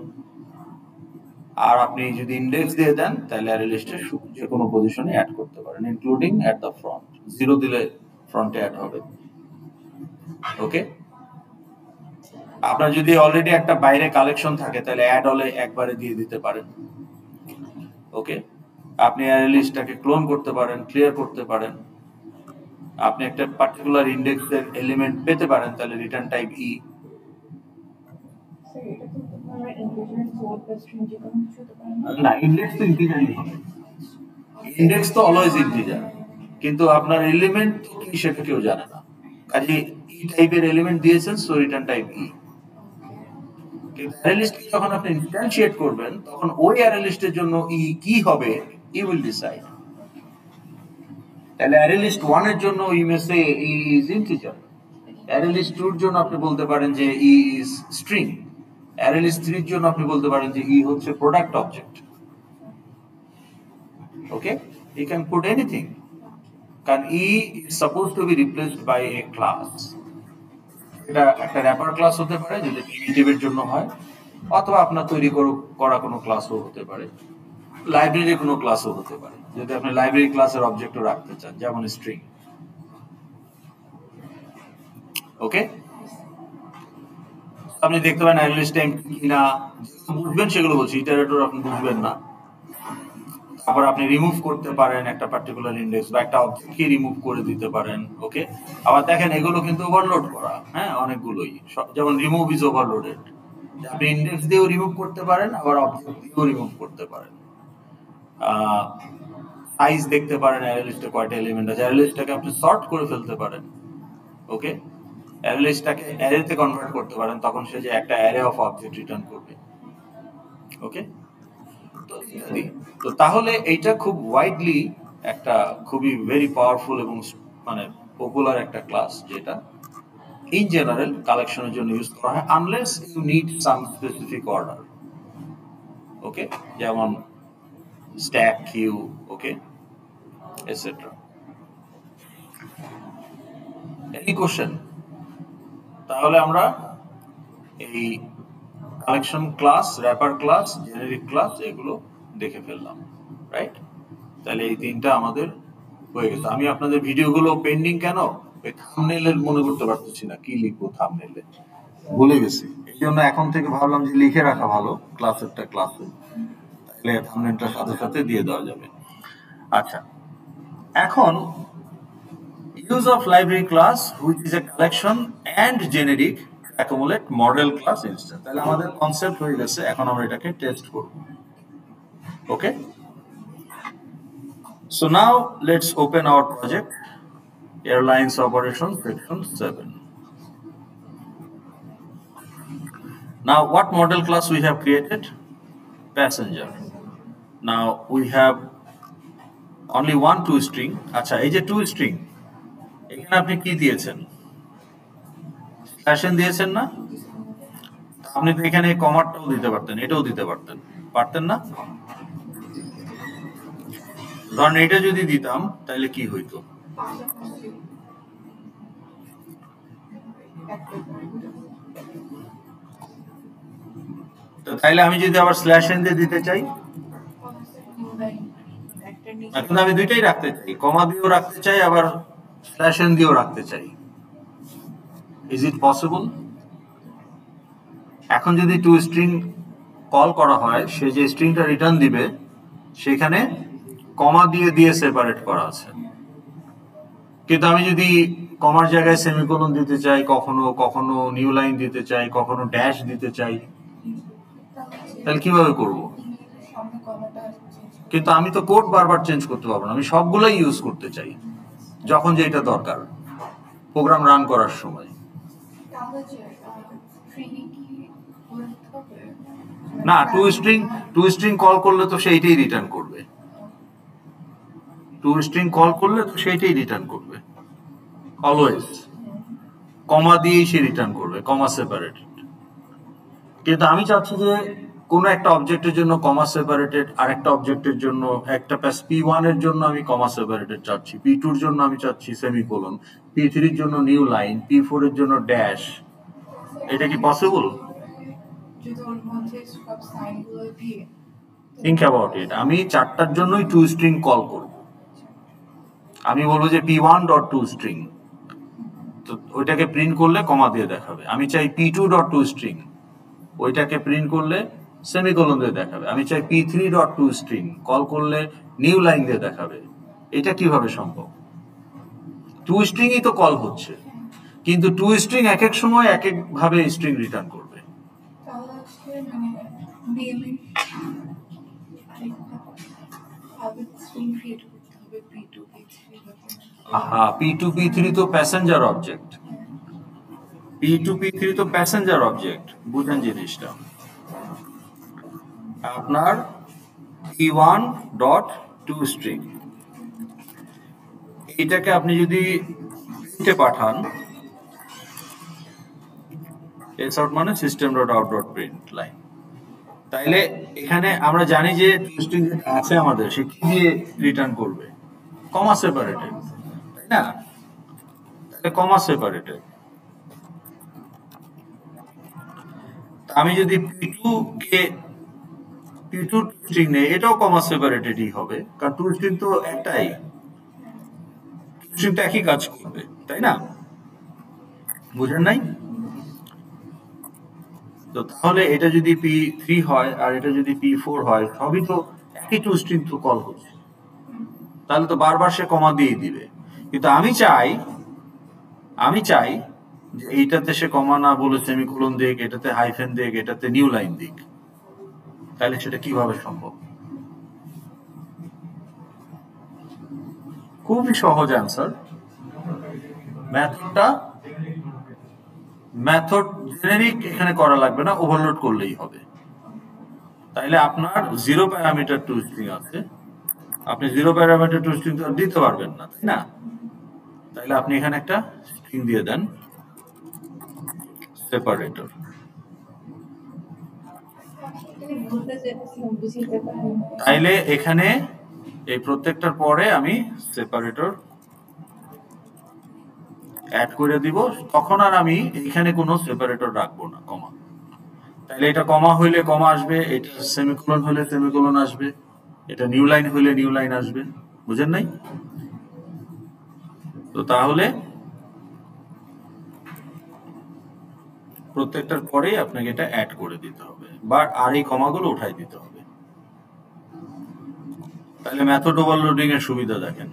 আর আপনি যদি ইন্ডেক্স দিয়ে দেন তাহলে অ্যারে লিস্টের যে কোনো পজিশনে অ্যাড করতে পারেন, ইনক্লুডিং অ্যাট দ্য ফ্রন্ট। 0 দিলে ফ্রন্টে অ্যাড হবে। ওকে, আপনার যদি অলরেডি একটা বাইরে কালেকশন থাকে তাহলে অ্যাড হলে একবারে দিয়ে দিতে পারেন। ওকে, আপনি অ্যারে লিস্টটাকে ক্লোন করতে পারেন, ক্লিয়ার করতে পারেন, আপনি একটা পার্টিকুলার ইন্ডেক্সের এলিমেন্ট পেতে পারেন, তাহলে রিটার্ন টাইপ ই। না, ইন্ডেক্স তো ইন্টিজারই হবে, ইন্ডেক্স তো অলওয়েজ ইন্টিজার, কিন্তু আপনার এলিমেন্ট কি সেটা কেউ জানে না, কাজে ই টাইপের এলিমেন্ট দিয়েছেন, সো রিটার্ন টাইপ ই। অ্যারে লিস্টকে যখন আপনি ইনস্ট্যান্সিয়েট করবেন তখন ওই অ্যারে লিস্টের জন্য ই কি হবে, ই উইল ডিসাইড। তাহলে অ্যারে লিস্ট 1 এর জন্য ই মে সে ই ইজ ইন্টিজার, অ্যারে লিস্ট 2 এর জন্য আপনি বলতে পারেন যে ই ইজ স্ট্রিং, অ্যারে লিস্ট 3 এর জন্য আপনি বলতে পারেন যে ই হচ্ছে product object. Okay, you can put anything, কারণ ই is supposed to be replaced by a class। এটা একটা র্যাপার ক্লাস হতে পারে যদি প্রিমিটিভের জন্য হয়, অথবা আপনার তৈরি করা কোনো ক্লাসও হতে পারে, লাইব্রেরি কোনো ক্লাসও হতে পারে, যদি আপনি লাইব্রেরি ক্লাসের অবজেক্টও রাখতে চান, যেমন স্ট্রিং। ওকে, আপনি দেখতে পারেন অ্যারে লিস্ট টাইম কিনা বুঝবেন সেগুলো বলছি, ইটারেটর আপনি বুঝবেন না। তারপর আপনি রিমুভ করতে পারেন একটা পার্টিকুলার ইন্ডেক্স বা একটা অবজেক্টকে রিমুভ করে দিতে পারেন। ওকে, আবার দেখেন এগুলো কিন্তু ওভারলোড করা, হ্যাঁ, অনেকগুলোই, যেমন রিমুভ ইজ ওভারলোডেড, আপনি ইন্ডেক্স দিয়েও রিমুভ করতে পারেন, আবার অবজেক্ট দিয়েও রিমুভ করতে পারেন। সাইজ দেখতে পারেন অ্যারে লিস্টে কয়টা এলিমেন্ট আছে, অ্যারে লিস্টটাকে আপনি সর্ট করে ফেলতে পারেন। ওকে, অ্যারে লিস্টটাকে অ্যারেতে কনভার্ট করতে পারেন, তখন সে যে একটা অ্যারে অফ অবজেক্ট রিটার্ন করবে। ওকে, তো তাহলে এইটা খুব ওয়াইডলি একটা খুবই ভেরি পাওয়ারফুল এবং মানে পপুলার একটা ক্লাস, যেটা ইন জেনারেল কালেকশনের জন্য ইউজ করা হয়, unless you need some specific order. Okay, যেমন stack, queue, okay, etcetera. Any question? তাহলে আমরা এই collection class, wrapper class, generic class এগুলো দেখে ফেললাম, রাইট? তাহলে এই তিনটা আমাদের হয়ে গেছে। আমি আপনাদের ভিডিওগুলো পেন্ডিং কেন, থাম্বনেইলে মনে করতে পারতেছি না কি লিখবো, থাম্বনেইলে ভুলে গেছি। এই জন্য এখন থেকে ভাবলাম যে লিখে রাখা ভালো ক্লাসেরটা ক্লাসে, তাহলে থাম্বনেলটার সাথে সাথে দিয়ে দেওয়া যাবে। আচ্ছা, এখন use of library class which is a collection and generic accumulate model class instance। তাহলে আমাদের কনসেপ্ট হয়ে গেছে, এখন আমরা এটাকে টেস্ট করব। ওকে, so now let's open our project airlines operations section 7. Now what model class we have created? Passenger. Now we have only one toString। আচ্ছা, এই যে toString, এখানে আপনি কি দিয়েছেন? স্ল্যাশ দিয়েছেন না? আপনি তো এখানে কমাটাও দিতে পারতেন, এটাও দিতে পারতেন, পারতেন না? ধরেন এটা যদি দিতাম তাহলে কি হইতো? তো তাইলে আমি যদি আবার স্ল্যাশ এন দিয়ে দিতে চাই, এখন আমি দুইটাই রাখতে চাই, কমা দিয়েও রাখতে চাই আবার স্ল্যাশ এন দিয়েও রাখতে চাই। Is it possible? এখন যদি toString কল করা হয়, সে যে স্ট্রিংটা রিটার্ন দিবে সেখানে কমা দিয়ে দিয়ে সেপারেট করা আছে, কিন্তু আমি যদি কমার জায়গায় সেমিকোলন দিতে চাই, কখনো কখনো নিউ লাইন দিতে চাই, কখনো ড্যাশ দিতে চাই, তাহলে কিভাবে করব? কিন্তু আমি তো কোড বারবার চেঞ্জ করতে পারবো না, আমি সবগুলোই ইউজ করতে চাই যখন যেটা দরকার প্রোগ্রাম রান করার সময়। না, toString কল করলে তো সেইটাই রিটার্ন করবে, toString কল করলে তো সেইটাই রিটার্ন করবে অলওয়েজ, কমা দিয়েই সে রিটার্ন করবে, কমা সেপারেটেড। কিন্তু আমি চাচ্ছি যে কোনো একটা অবজেক্টের জন্য কমা সেপারেটেড, আর একটা অবজেক্টের জন্য একটা P1 এর জন্য আমি কমা সেপারেটেড চাচ্ছি, P2 এর জন্য আমি চাচ্ছি সেমিকোলন, P3 এর জন্য নিউ লাইন, P4 এর জন্য ড্যাশ। এটা কি পসিবল? Think about it. আমি চারটার জন্যই toString কল করব। আমি বলবো যে p1.toString, তো ওইটাকে প্রিন্ট করলে কমা দিয়ে দেখাবে। আমি চাই p2.toString, ওইটাকে প্রিন্ট করলে সেমিকোলন দিয়ে দেখাবে। আমি চাই p3.toString, কল করলে নিউ লাইন দিয়ে দেখাবে। এটা কিভাবে সম্ভব? toStringই তো কল হচ্ছে, কিন্তু toString এক এক সময় এক এক ভাবে স্ট্রিং রিটার্ন করবে। P2 P3 তো প্যাসেঞ্জার অবজেক্ট, P2 P3 তো প্যাসেঞ্জার অবজেক্ট, বুঝেন জিনিসটা। আপনার p1.toString এটাকে আপনি যদি প্রিন্টে পাঠান, এসআউট মানে system.out.print লাইন, তাইলে এখানে আমরা জানি যে toString আছে আমাদের, সে কি দিয়ে রিটার্ন করবে? কমা সেপারেটেড, তাই না? তাহলে কমা সেপারেটেড। আমি যদি P2 toString নেই, এটাও কমা সেপারেটেডই হবে, কারণ toString তো একটাই, toString তো একই কাজ করবে, তাই না? বুঝেন নাই? তো তাহলে এটা যদি P3 হয় আর এটা যদি P4 হয়, সবই তো একই toString তো কল হচ্ছে, তাহলে তো বারবার সে কমা দিয়ে দিবে। কিন্তু আমি চাই যে এইটাতে সে কমা না বলে সেমিকোলন দিক, এটাতে হাইফেন দিক, এটাতে নিউ লাইন দিক। তাহলে সেটা কিভাবে সম্ভব? খুবই সহজ অ্যান্সার। মেথড জেনারিক এখানে করা লাগবে না, ওভারলোড করলেই হবে। তাইলে আপনার জিরো প্যারামিটার toString আছে, আপনি জিরো প্যারামিটার toString তো দিতে পারবেন না, তাই না? তাইলে আপনি এখানে একটা স্ট্রিং দিয়ে দেন সেপারেটর। তাইলে এখানে এই প্রত্যেকটার পরে আমি সেপারেটর অ্যাড করে দিব, তখন আর আমি এখানে কোনো সেপারেটর রাখবো না, কমা। তাইলে এটা কমা হইলে কমা আসবে, এটা সেমিকোলন হলে সেমিকোলন আসবে, এটা নিউ লাইন হলে নিউ লাইন আসবে। বুঝেন নাই? তো তাহলে প্রত্যেকটার পরেই আপনাকে এটা অ্যাড করে দিতে হবে বা আর এই কমাগুলো উঠাই দিতে হবে। তাহলে মেথড ওভারলোডিং এর সুবিধা দেখেন,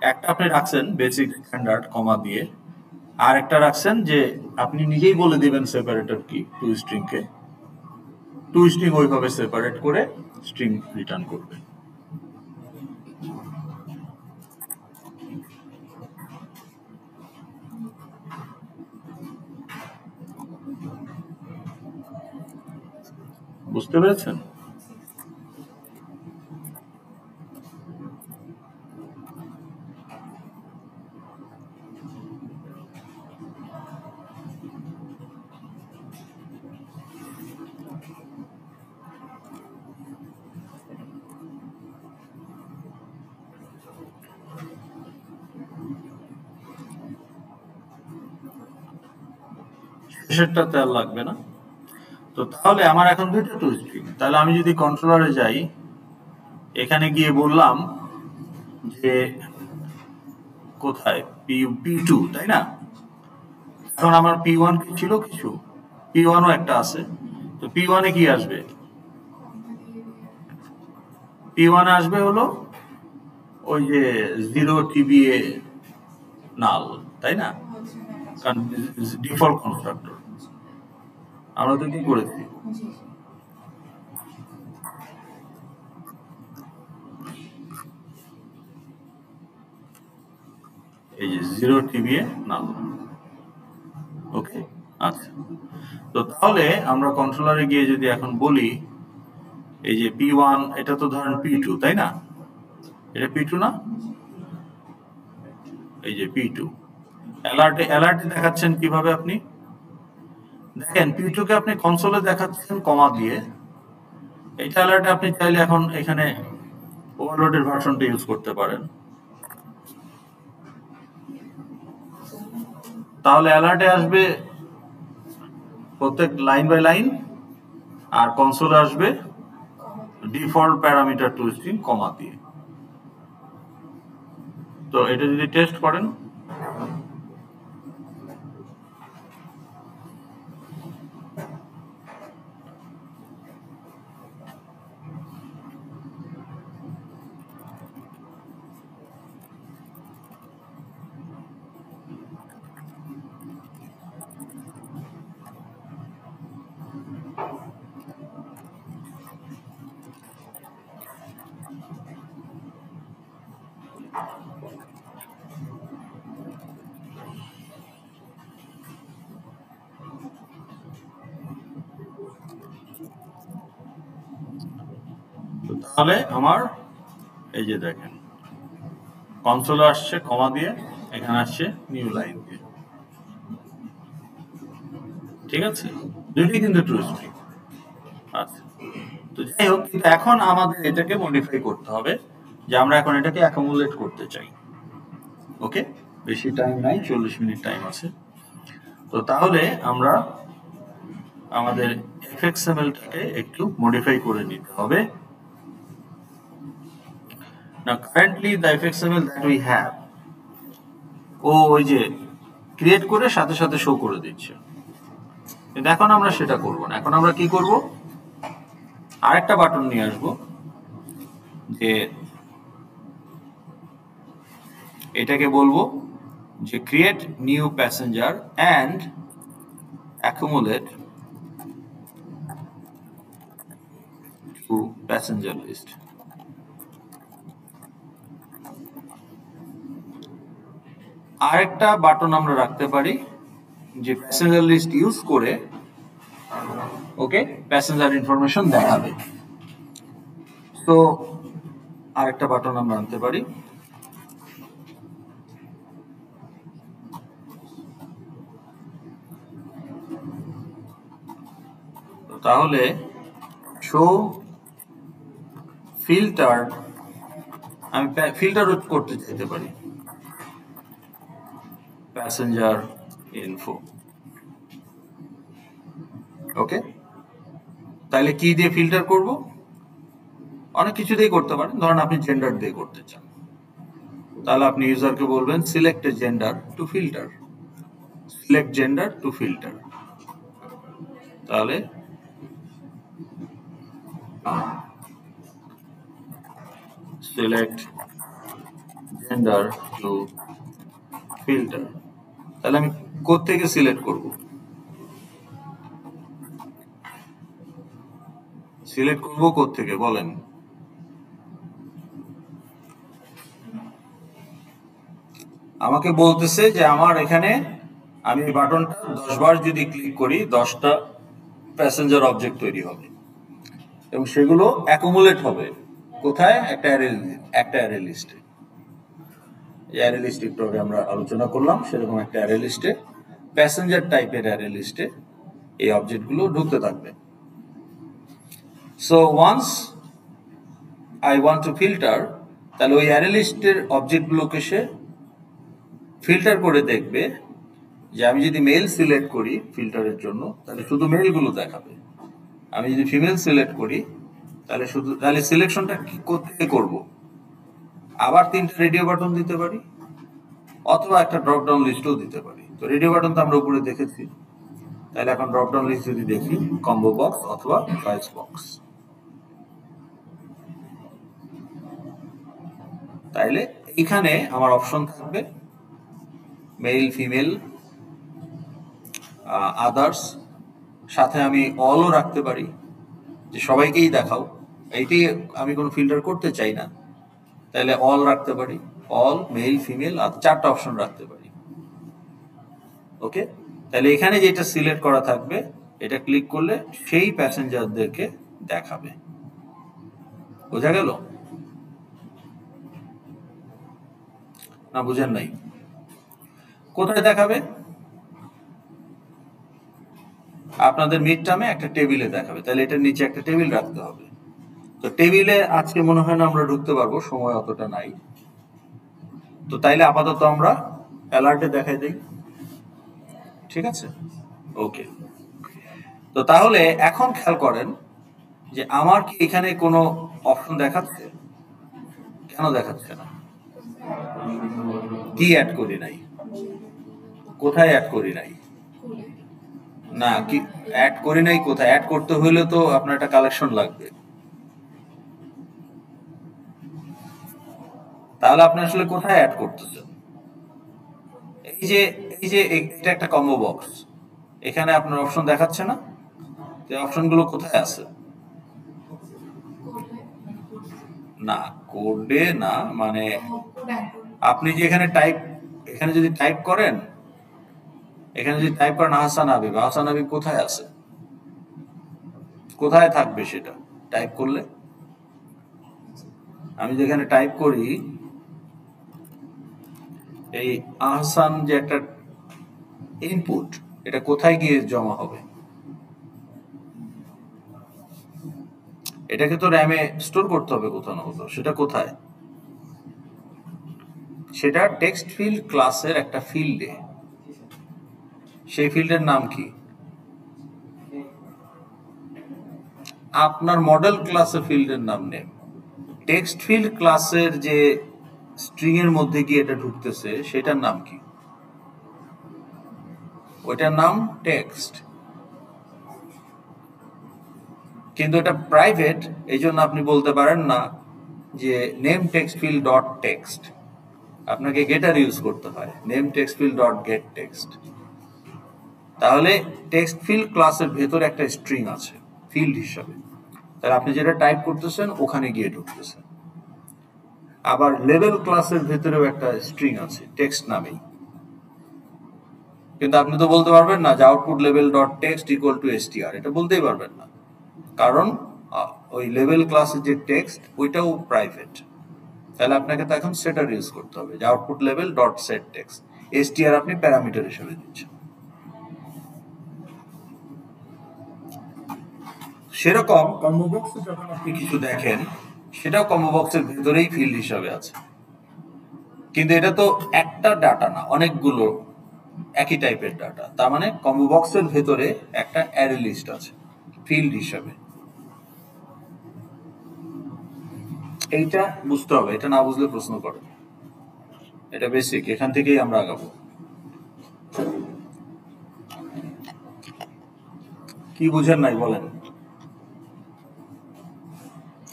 একটা আপনি রাখছেন বেসিক স্ট্যান্ডার্ড কমা দিয়ে, আর একটা রাখছেন যে আপনি নিজেই বলে দিবেন সেপারেটর কি টু স্ট্রিং কে, টু স্ট্রিং ওইভাবে সেপারেট করে স্ট্রিং রিটার্ন করবে। বুঝতে পেরেছেন? শেষেরটাতে আর লাগবে না। তো তাহলে আমার এখন দুইটা টু স্ট্রিং, তাহলে আমি যদি কন্ট্রোলারে যাই, এখানে গিয়ে বললাম যে কোথায় P2, তাই না? এখন আমার P1 কি ছিল, কিছু P1ও একটা আছে, তো P1 এ কি আসবে? P1 আসবে হলো ওই যে 0 TBA নাল, তাই না? কারণ ডিফল্ট কনস্ট্রাক্টর আমরা তো কি করেছি, এই যে 0 TBA নাল। ওকে, আচ্ছা। তো তাহলে আমরা কন্ট্রোলারে গিয়ে যদি এখন বলি এই যে P1, এটা তো ধরেন P2, তাই না? এটা P2 না? এই যে P2 অ্যালার্টে দেখাচ্ছেন কিভাবে আপনি দেখেন, P2 কে আপনি কনসোলে দেখাচ্ছেন কমা দিয়ে। এইটা অ্যালার্টে আপনি চাইলে এখন এখানে ওভারলোডের ভার্সনটা ইউজ করতে পারেন। তাহলে অ্যালার্টে আসবে প্রত্যেক লাইন বাই লাইন, আর কনসোলে আসবে ডিফল্ট প্যারামিটার টু স্ট্রিং কমা দিয়ে। তো এটা যদি টেস্ট করেন, তাহলে আমার এই যে দেখেন কনসোলে আসছে কমা দিয়ে, এখানে আসছে নিউ লাইন দিয়ে। ঠিক আছে, দুইটাই কিন্তু ট্রু স্ট্রিং। আচ্ছা, তো যাই হোক, কিন্তু এখন আমাদের এটাকে মডিফাই করতে হবে যে আমরা এখন এটাকে অ্যাকুমুলেট করতে চাই। ওকে, বেশি টাইম নাই, 40 মিনিট টাইম আছে। তো তাহলে আমরা আমাদের fxml-টাকে একটু মডিফাই করে নিতে হবে। Now currently the fxml that we have, ওই যে ক্রিয়েট করে সাথে সাথে শো করে দিচ্ছে, কিন্তু এখন আমরা সেটা করব না। এখন আমরা কি করব, আরেকটা বাটন নিয়ে আসব যে এটাকে বলবো যে create new passenger and accumulate to passenger list। আরেকটা বাটন আমরা রাখতে পারি যে প্যাসেঞ্জার লিস্ট ইউজ করে ওকে প্যাসেঞ্জার ইনফরমেশন দেখাবে। তো আরেকটা বাটন আমরা আনতে পারি, তাহলে শো ফিল্টার, আমি ফিল্টার করতে চাইতে পারি প্যাসেঞ্জার ইনফো। ওকে, তাহলে কি দিয়ে ফিল্টার করব, অনেক কিছু দিয়ে করতে পারেন, ধরেন আপনি জেন্ডার দিয়ে করতে চান, তাহলে আপনি ইউজারকে বলবেন select A gender to filter, select gender to filter. তাহলে সিলেক্ট জেন্ডার টু ফিল্টার, তাহলে আমি কোত্থেকে সিলেক্ট করব? সিলেক্ট করব কোত্থেকে বলেন? আমাকে বলতেছে যে আমার এখানে আমি বাটনটা 10 বার যদি ক্লিক করি 10টা প্যাসেঞ্জার অবজেক্ট তৈরি হবে এবং সেগুলো অ্যাকুমুলেট হবে কোথায়? একটা অ্যারে লিস্টে। এই অ্যারে লিস্ট একটু আগে আমরা আলোচনা করলাম, সেরকম একটা অ্যারে লিস্টে, প্যাসেঞ্জার টাইপের অ্যারে লিস্টে এই অবজেক্টগুলো ঢুকতে থাকবে। So once I want to filter, তাহলে ওই অ্যারে লিস্টের অবজেক্টগুলোকে সে ফিল্টার করে দেখবে যে আমি যদি মেল সিলেক্ট করি ফিল্টারের জন্য তাহলে শুধু মেলগুলো দেখাবে, আমি যদি ফিমেল সিলেক্ট করি তাহলে সিলেকশনটা কোথায় করব? আবার 3টা রেডিও বাটন দিতে পারি অথবা একটা ড্রপ ডাউন লিস্টও দিতে পারি। তো রেডিও বাটন তো আমরা উপরে দেখেছি, তাহলে এখন ড্রপ ডাউন লিস্ট যদি দেখি কম্বো বক্স অথবা চয়েস বক্স, তাইলে এখানে আমার অপশন থাকবে মেল, ফিমেল, আদার্স, সাথে আমি অলও রাখতে পারি যে সবাইকেই দেখাও, এইটাই আমি কোনো ফিল্টার করতে চাই না, তাহলে অল রাখতে পারি, অল, মেল, ফিমেল, আর 4টা অপশন রাখতে পারি। ওকে, তাহলে এখানে যেটা সিলেক্ট করা থাকবে এটা ক্লিক করলে সেই প্যাসেঞ্জারদেরকে দেখাবে। বোঝা গেল না? বুঝেন নাই? কোথায় দেখাবে? আপনাদের মিড টার্মে একটা টেবিলে দেখাবে, তাহলে এটার নিচে একটা টেবিল রাখতে হবে। তো টেবিলে আজকে মনে হয় না আমরা ঢুকতে পারবো, সময় অতটা নাই। তো তাইলে আপাতত আমরা অ্যালার্টে দেখাই দিই, ঠিক আছে? ওকে, তো তাহলে এখন খেয়াল করেন যে আমার কি এখানে কোনো অপশন দেখাচ্ছে? কেন দেখাচ্ছে না? কি অ্যাড করি নাই? কোথায় অ্যাড করি নাই? না, কি অ্যাড করি নাই কোথায়? অ্যাড করতে হইলে তো আপনার একটা কালেকশন লাগবে, তাহলে আপনি আসলে কোথায় অ্যাড করতেছেন? এই যে এটা একটা কম্বো বক্স, এখানে আপনার অপশন দেখাচ্ছে না? যে অপশনগুলো কোথায় আছে? না, কোডে না, মানে আপনি যে এখানে যদি টাইপ করেন, আহসান হাবিব কোথায় আছে? কোথায় থাকবে সেটা টাইপ করলে? আমি যেখানে টাইপ করি এই আহসান যে একটা ইনপুট, এটা কোথায় গিয়ে জমা হবে? এটাকে তো র্যামে স্টোর করতে হবে কোথাও না কোথাও, সেটা কোথায়? সেটা টেক্সট ফিল্ড ক্লাসের একটা ফিল্ডে। সেই ফিল্ডের নাম কি? আপনার মডেল ক্লাসের ফিল্ডের নাম নেই। টেক্সট ফিল্ড ক্লাসের যে স্ট্রিং এর মধ্যে গিয়ে এটা ঢুকতেছে সেটার নাম কি? ওইটার নাম টেক্সট, কিন্তু এটা প্রাইভেট, এই জন্য আপনি বলতে পারেন না যে name text field dot text, আপনাকে গেটার ইউজ করতে হয়, name text field dot gate text. তাহলে টেক্সট ফিল্ড ক্লাসের ভেতরে একটা স্ট্রিং আছে ফিল্ড হিসাবে, তাহলে আপনি যেটা টাইপ করতেছেন ওখানে গিয়ে ঢুকতেছে। আবার লেভেল ক্লাসের ভেতরেও একটা স্ট্রিং আছে টেক্সট নামেই, কিন্তু আপনি তো বলতে পারবেন না যে output level dot text equal to STR, এটা বলতেই পারবেন না, কারণ ওই লেভেল ক্লাসের যে টেক্সট ওইটাও প্রাইভেট। তাহলে আপনাকে তো এখন সেটার ইউজ করতে হবে যে output level dot set text, STR আপনি প্যারামিটার হিসেবে দিচ্ছেন। সেরকম কম্বো বক্সে যখন আপনি কিছু দেখেন সেটাও কম্বো বক্সের ভেতরেই ফিল্ড হিসাবে আছে, কিন্তু এটা তো একটা ডাটা না, অনেকগুলো একই টাইপের ডাটা, তার মানে কম্বো বক্সের ভেতরে একটা অ্যারে লিস্ট আছে ফিল্ড হিসাবে। এইটা বুঝতে হবে, এটা না বুঝলে প্রশ্ন করে, এটা বেসিক, এখান থেকেই আমরা আগাবো। কি বুঝেন নাই বলেন?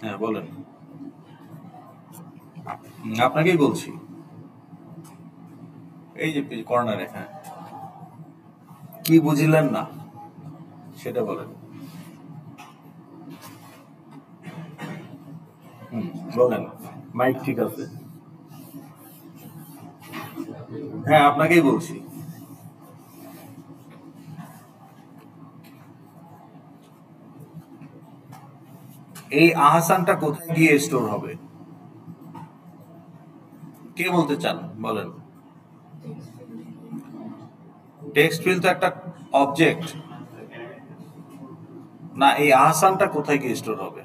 হ্যাঁ বলেন, আপনাকেই বলছি। এই যে কর্নারে, হ্যাঁ কি বুঝিলেন না সেটা বলেন। বলেন, মাইক ঠিক আছে? হ্যাঁ আপনাকেই বলছি। এই আহসানটা কোথায় গিয়ে স্টোর হবে? কে বলতে চান বলেন? টেক্সট ফিল্ড তো একটা অবজেক্ট না, এই আহসানটা কোথায় গিয়ে স্টোর হবে?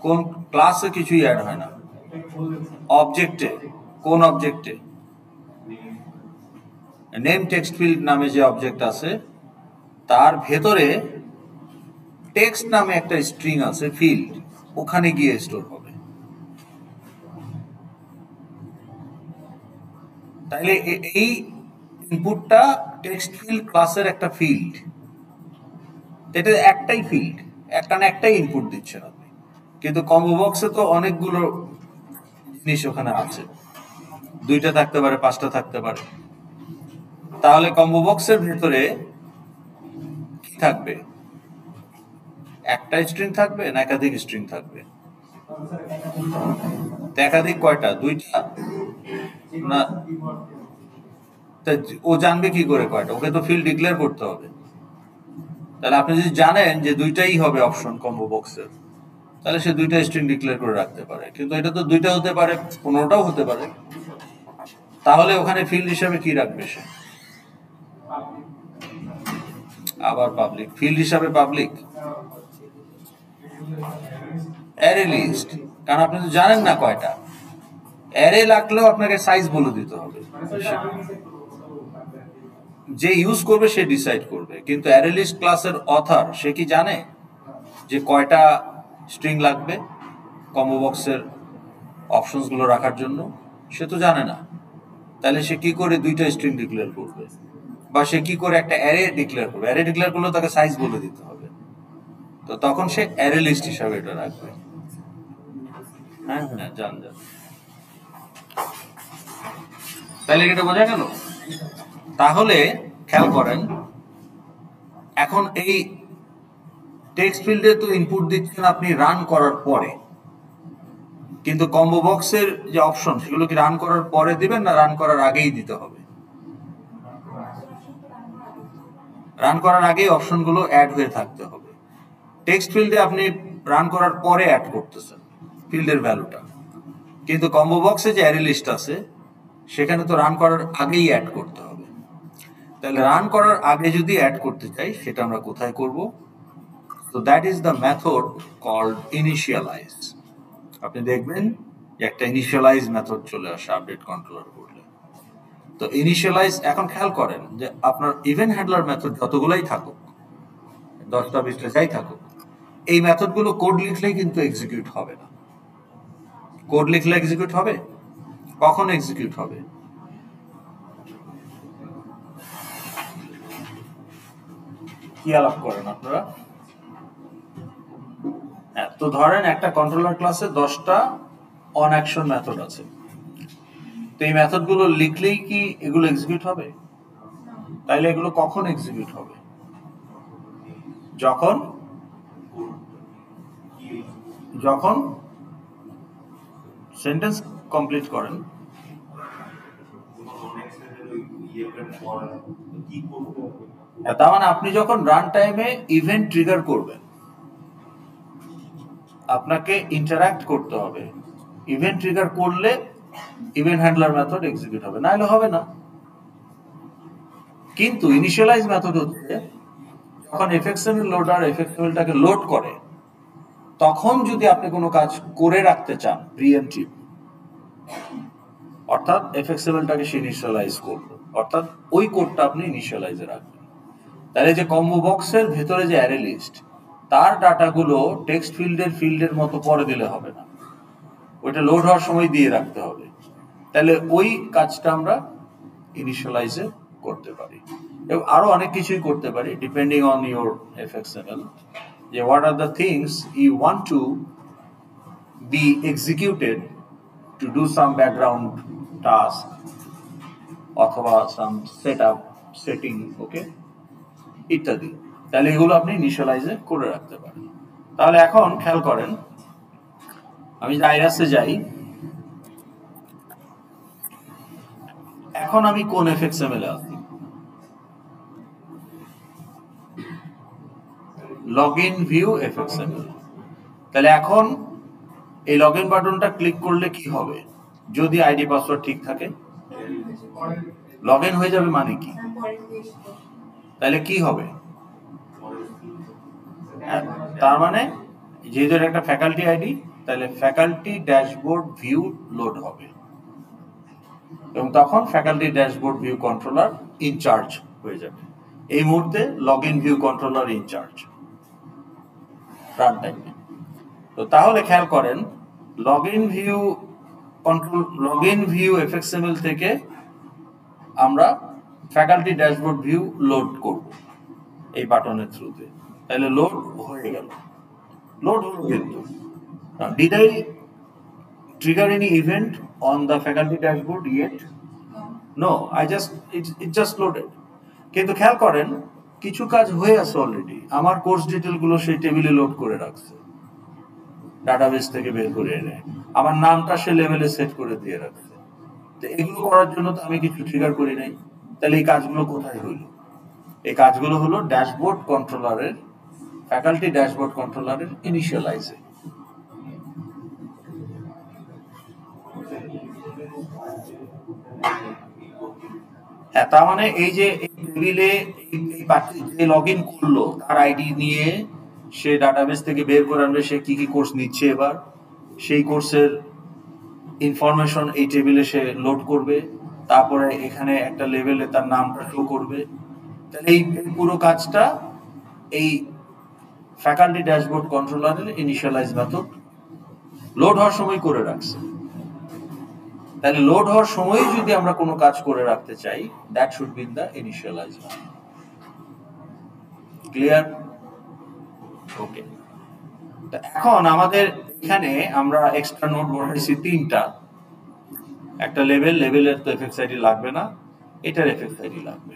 কোন ক্লাসে কিছুই অ্যাড হয় না, অবজেক্টে। কোন অবজেক্টে? নেম টেক্সট ফিল্ড নামে যে অবজেক্ট আছে তার ভেতরে টেক্সট নামে একটা স্ট্রিং আছে ফিল্ড, ওখানে গিয়ে স্টোর হবে। তাইলে এই ইনপুটটা টেক্সট ফিল্ড ক্লাসের একটা ফিল্ড, এটা একটাই ফিল্ড, একটাই ইনপুট দিচ্ছেন আপনি। কিন্তু কম্বো বক্সে তো অনেকগুলো জিনিস ওখানে আছে, 2টা থাকতে পারে, 5টা থাকতে পারে। তাহলে কম্বো বক্সের ভিতরে কি থাকবে? একটা স্ট্রিং থাকবে না একাধিক স্ট্রিং থাকবে? একাধিক কয়টা? 2টা না? ও জানবে কি করে কয়টা? ওকে তো ফিল্ড ডিক্লেয়ার করতে হবে। তাহলে আপনি যদি জানেন যে 2টাই হবে অপশন কম্বো বক্সের, তাহলে সে 2টা স্ট্রিং ডিক্লেয়ার করে রাখতে পারে। কিন্তু এটা তো 2টা হতে পারে, 15টাও হতে পারে। তাহলে ওখানে ফিল্ড হিসাবে কি রাখবে সে? আবার পাবলিক ফিল্ড হিসাবে পাবলিক অ্যারে লিস্ট, কারণ আপনি তো জানেন না কয়টা। অ্যারে লাগলেও আপনাকে সাইজ বলে দিতে হবে, যে ইউজ করবে সে ডিসাইড করবে। কিন্তু অ্যারে লিস্ট ক্লাসের অথর সে কি জানে যে কয়টা স্ট্রিং লাগবে কম্বো বক্সের অপশনস গুলো রাখার জন্য? সে তো জানে না। তাহলে সে কি করে 2টা স্ট্রিং ডিক্লেয়ার করবে, বা সে কি করে একটা অ্যারে ডিক্লেয়ার করবে? অ্যারে ডিক্লেয়ার করলেও তাকে সাইজ বলে দিতে হবে, তো তখন সে অ্যারে লিস্ট হিসাবে এটা রাখবে। হ্যাঁ হ্যাঁ, জান জান। তাহলে এটা বোঝা গেল? তাহলে খেয়াল করেন, এখন এই টেক্সট ফিল্ডে তো ইনপুট দিচ্ছেন আপনি রান করার পরে, কিন্তু কম্বো বক্সের যে অপশন সেগুলো কি রান করার পরে দিবেন না রান করার আগেই দিতে হবে? রান করার আগেই অপশনগুলো অ্যাড হয়ে থাকতে হবে। টেক্সট ফিল্ডে আপনি রান করার পরে অ্যাড করতেছেন ফিল্ডের ভ্যালুটা, কিন্তু কম্বো বক্সে যে অ্যারে লিস্ট আছে সেখানে তো রান করার আগেই অ্যাড করতে হবে। তাহলে রান করার আগে যদি অ্যাড করতে চাই সেটা আমরা কোথায় করব? তো that is the method called initialize. আপনি দেখবেন যে একটা ইনিশিয়ালাইজ মেথড চলে আসে আপডেট কন্ট্রোলার করলে। তো ইনিশিয়ালাইজ, এখন খেয়াল করেন যে আপনার ইভেন্ট হ্যান্ডলার মেথড যতগুলাই থাকুক, 10টা 20টা যাই থাকুক, এই মেথডগুলো কোড লিখলেই কিন্তু এক্সিকিউট হবে না। কোড লিখলে এক্সিকিউট হবে? কখন এক্সিকিউট হবে? কি আলাপ করেন আপনারা? হ্যাঁ, তো ধরেন একটা কন্ট্রোলার ক্লাসে 10টা অন অ্যাকশন মেথড আছে, তো এই মেথডগুলো লিখলেই কি এগুলো এক্সিকিউট হবে? তাইলে এগুলো কখন এক্সিকিউট হবে? যখন যখন সেন্টেন্স কমপ্লিট করেন। তার মানে আপনি যখন রান টাইমে ইভেন্ট ট্রিগার করবেন, আপনাকে ইন্টারঅ্যাক্ট করতে হবে। ইভেন্ট ট্রিগার করলে ইভেন্ট হ্যান্ডলার মেথড এক্সিকিউট হবে, নাহলে হবে না। কিন্তু ইনিশিয়ালাইজ মেথড হচ্ছে যখন এফএক্সএমএল লোডার এফএক্সএমএলটাকে লোড করে, তখন যদি আপনি কোনো কাজ করে রাখতে চান প্রিএমটিভ, অর্থাৎ এফএক্সএমএলটাকে সে ইনিশিয়ালাইজ করবে, অর্থাৎ ওই কোডটা আপনি ইনিশিয়ালাইজে রাখবেন। তাহলে যে কম্বো বক্সের ভেতরে যে অ্যারে লিস্ট, তার ডাটাগুলো টেক্সট ফিল্ডের মতো পরে দিলে হবে না, ওইটা লোড হওয়ার সময় দিয়ে রাখতে হবে। তাহলে ওই কাজটা আমরা ইনিশিয়ালাইজে করতে পারি। এবং আরো অনেক কিছুই করতে পারি ডিপেন্ডিং অন ইউর এফএক্সএমএল, যে what are the things you want to be executed to do some background task অথবা সাম সেটিং, ওকে, ইত্যাদি। তাহলে এগুলো আপনি ইনিশিয়ালাইজে করে রাখতে পারেন। তাহলে এখন খেয়াল করেন, আমি আইরাসে যাই, এখন আমি কোন এফএক্সএমএল এ আছি? Login view FXML. তাহলে এখন এই লগইন বাটনটা ক্লিক করলে কি হবে? যদি আইডি পাসওয়ার্ড ঠিক থাকে লগইন হয়ে যাবে, মানে কি? তাহলে কি হবে? তার মানে যেহেতু একটা ফ্যাকাল্টি আইডি, তাহলে ফ্যাকাল্টি ড্যাশবোর্ড ভিউ লোড হবে এবং তখন faculty dashboard view controller in charge হয়ে যাবে। এই মুহূর্তে login view controller in charge run time. তো তাহলে খেয়াল করেন, লগইন ভিউ এফএক্সএমএল থেকে আমরা ফ্যাকাল্টি ড্যাশবোর্ড ভিউ লোড করব এই বাটনের থ্রুতে। তাহলে লোড হয়ে গেল, লোড হলো কিন্তু। Did I trigger any event on the faculty dashboard yet? No, it just loaded. কিন্তু খেয়াল করেন, কিছু কাজ হয়ে আছে অলরেডি। আমার কোর্স ডিটেল গুলো সেই টেবিলে লোড করে রাখছে, ডাটাবেস থেকে বের করে এনে আমার নামটা সে লেভেলে সেট করে দিয়ে রাখছে। তো এগুলো করার জন্য তো আমি কিছু ট্রিগার করি নাই। তাহলে এই কাজগুলো কোথায় হইল? এই কাজগুলো হলো ড্যাশবোর্ড কন্ট্রোলারের, ফ্যাকাল্টি ড্যাশবোর্ড কন্ট্রোলারের ইনিশিয়ালাইজে। হ্যাঁ, তার মানে এই যে টেবিলে যে লগ ইন করলো তার আইডি নিয়ে সে ডাটাবেস থেকে বের করে আনবে সে কি কি কোর্স নিচ্ছে, এবার সেই কোর্সের ইনফরমেশন এই টেবিলে সে লোড করবে, তারপরে এখানে একটা লেভেলে তার নামটা শো করবে। তাহলে এই পুরো কাজটা এই ফ্যাকাল্টি ড্যাশবোর্ড কন্ট্রোলারের ইনিশিয়ালাইজ মেথড লোড হওয়ার সময় করে রাখছে। তাহলে লোড হওয়ার সময় যদি আমরা কোনো কাজ করে রাখতে চাই, that should be in the initialize. Clear? Okay. এখন আমাদের এখানে আমরা এক্সট্রা নোট বসাইছি তিনটা। একটা লেভেলের তো এফএক্স আইডি লাগবে না, এটার এফএক্স আইডি লাগবে।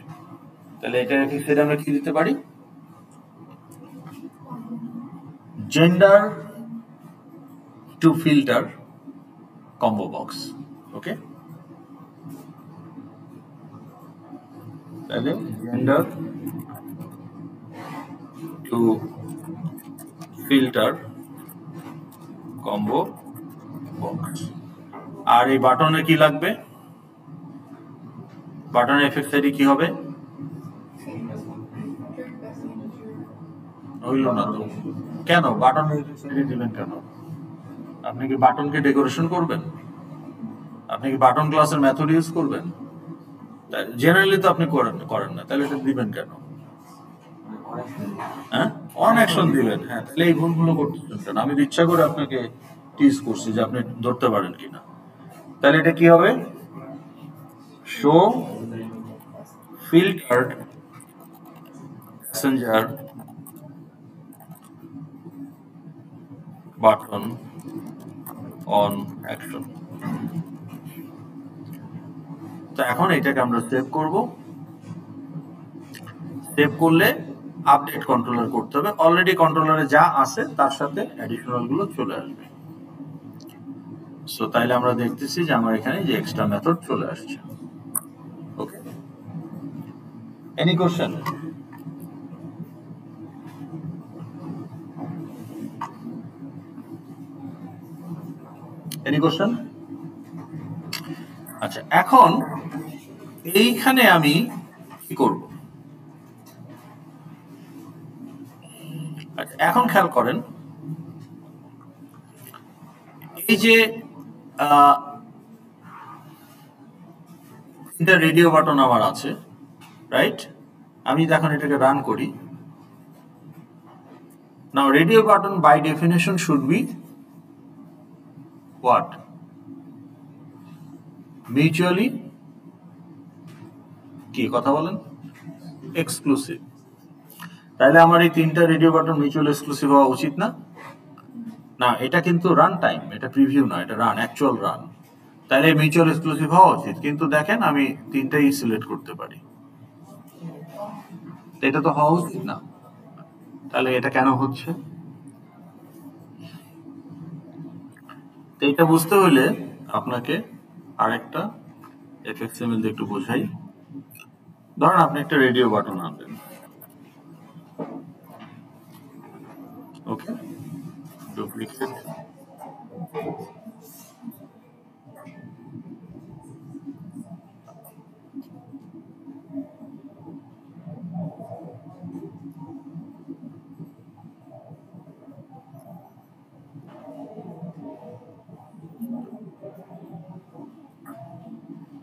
তাহলে এটার এফএক্স আইডি আমরা কি দিতে পারি? Gender to filter combo box. Okay, তাহলে gender to filter combo box. আর এই বাটনে কি লাগবে? বাটনের এফএক্স আইডি কি হবে? হইল না তো কেন? বাটনের এফএক্স আইডি দিবেন কেন? আপনি কি বাটনকে ডেকোরেশন করবেন? আপনি কি বাটন ক্লাসের মেথড ইউজ করবেন? জেনারেলি তো আপনি করেন না, তাহলে এটা দিবেন কেন? হ্যাঁ, অন অ্যাকশন দিবেন। হ্যাঁ, তাহলে এই ভুলগুলো করতেছেন। আমি ইচ্ছা করে আপনাকে টিজ করছি যে আপনি ধরতে পারেন কিনা। তাহলে এটা কি হবে? Show filtered passenger button on action. তো এখন এটাকে আমরা সেভ করব। সেভ করলে আপডেট কন্ট্রোলার করতে হবে। অলরেডি কন্ট্রোলারে যা আছে তার সাথে অ্যাডিশনাল গুলো চলে আসবে। সো তাইলে আমরা দেখতেছি যে আমার এখানে যে এক্সট্রা মেথড চলে আসছে। ওকে, এনি কোশ্চেন? Any question? আচ্ছা, এখন এইখানে আমি কি করব? আচ্ছা, এখন খেয়াল করেন, এই যে এটা রেডিও বাটন আমার আছে, রাইট? আমি এখন এটাকে রান করি। Now radio button by definition should be what? Mutually কি কথা বলেন? এক্সক্লুসিভ। তাহলে আমার এই তিনটা রেডিও বাটন মিউচুয়াল এক্সক্লুসিভ হওয়া উচিত না? না, এটা কিন্তু রান টাইম, এটা প্রিভিউ না, এটা রান, অ্যাকচুয়াল রান। তাহলে মিউচুয়াল এক্সক্লুসিভ হওয়া উচিত, কিন্তু দেখেন আমি তিনটাই সিলেক্ট করতে পারি, এটা তো হওয়া উচিত না। তাহলে এটা কেন হচ্ছে? এটা বুঝতে হলে আপনাকে আরেকটা এফএক্সএমএল দিয়ে একটু বোঝাই। ধরেন আপনি একটা রেডিও বাটন আনলেন, ওকে, ডুপ্লিকেট,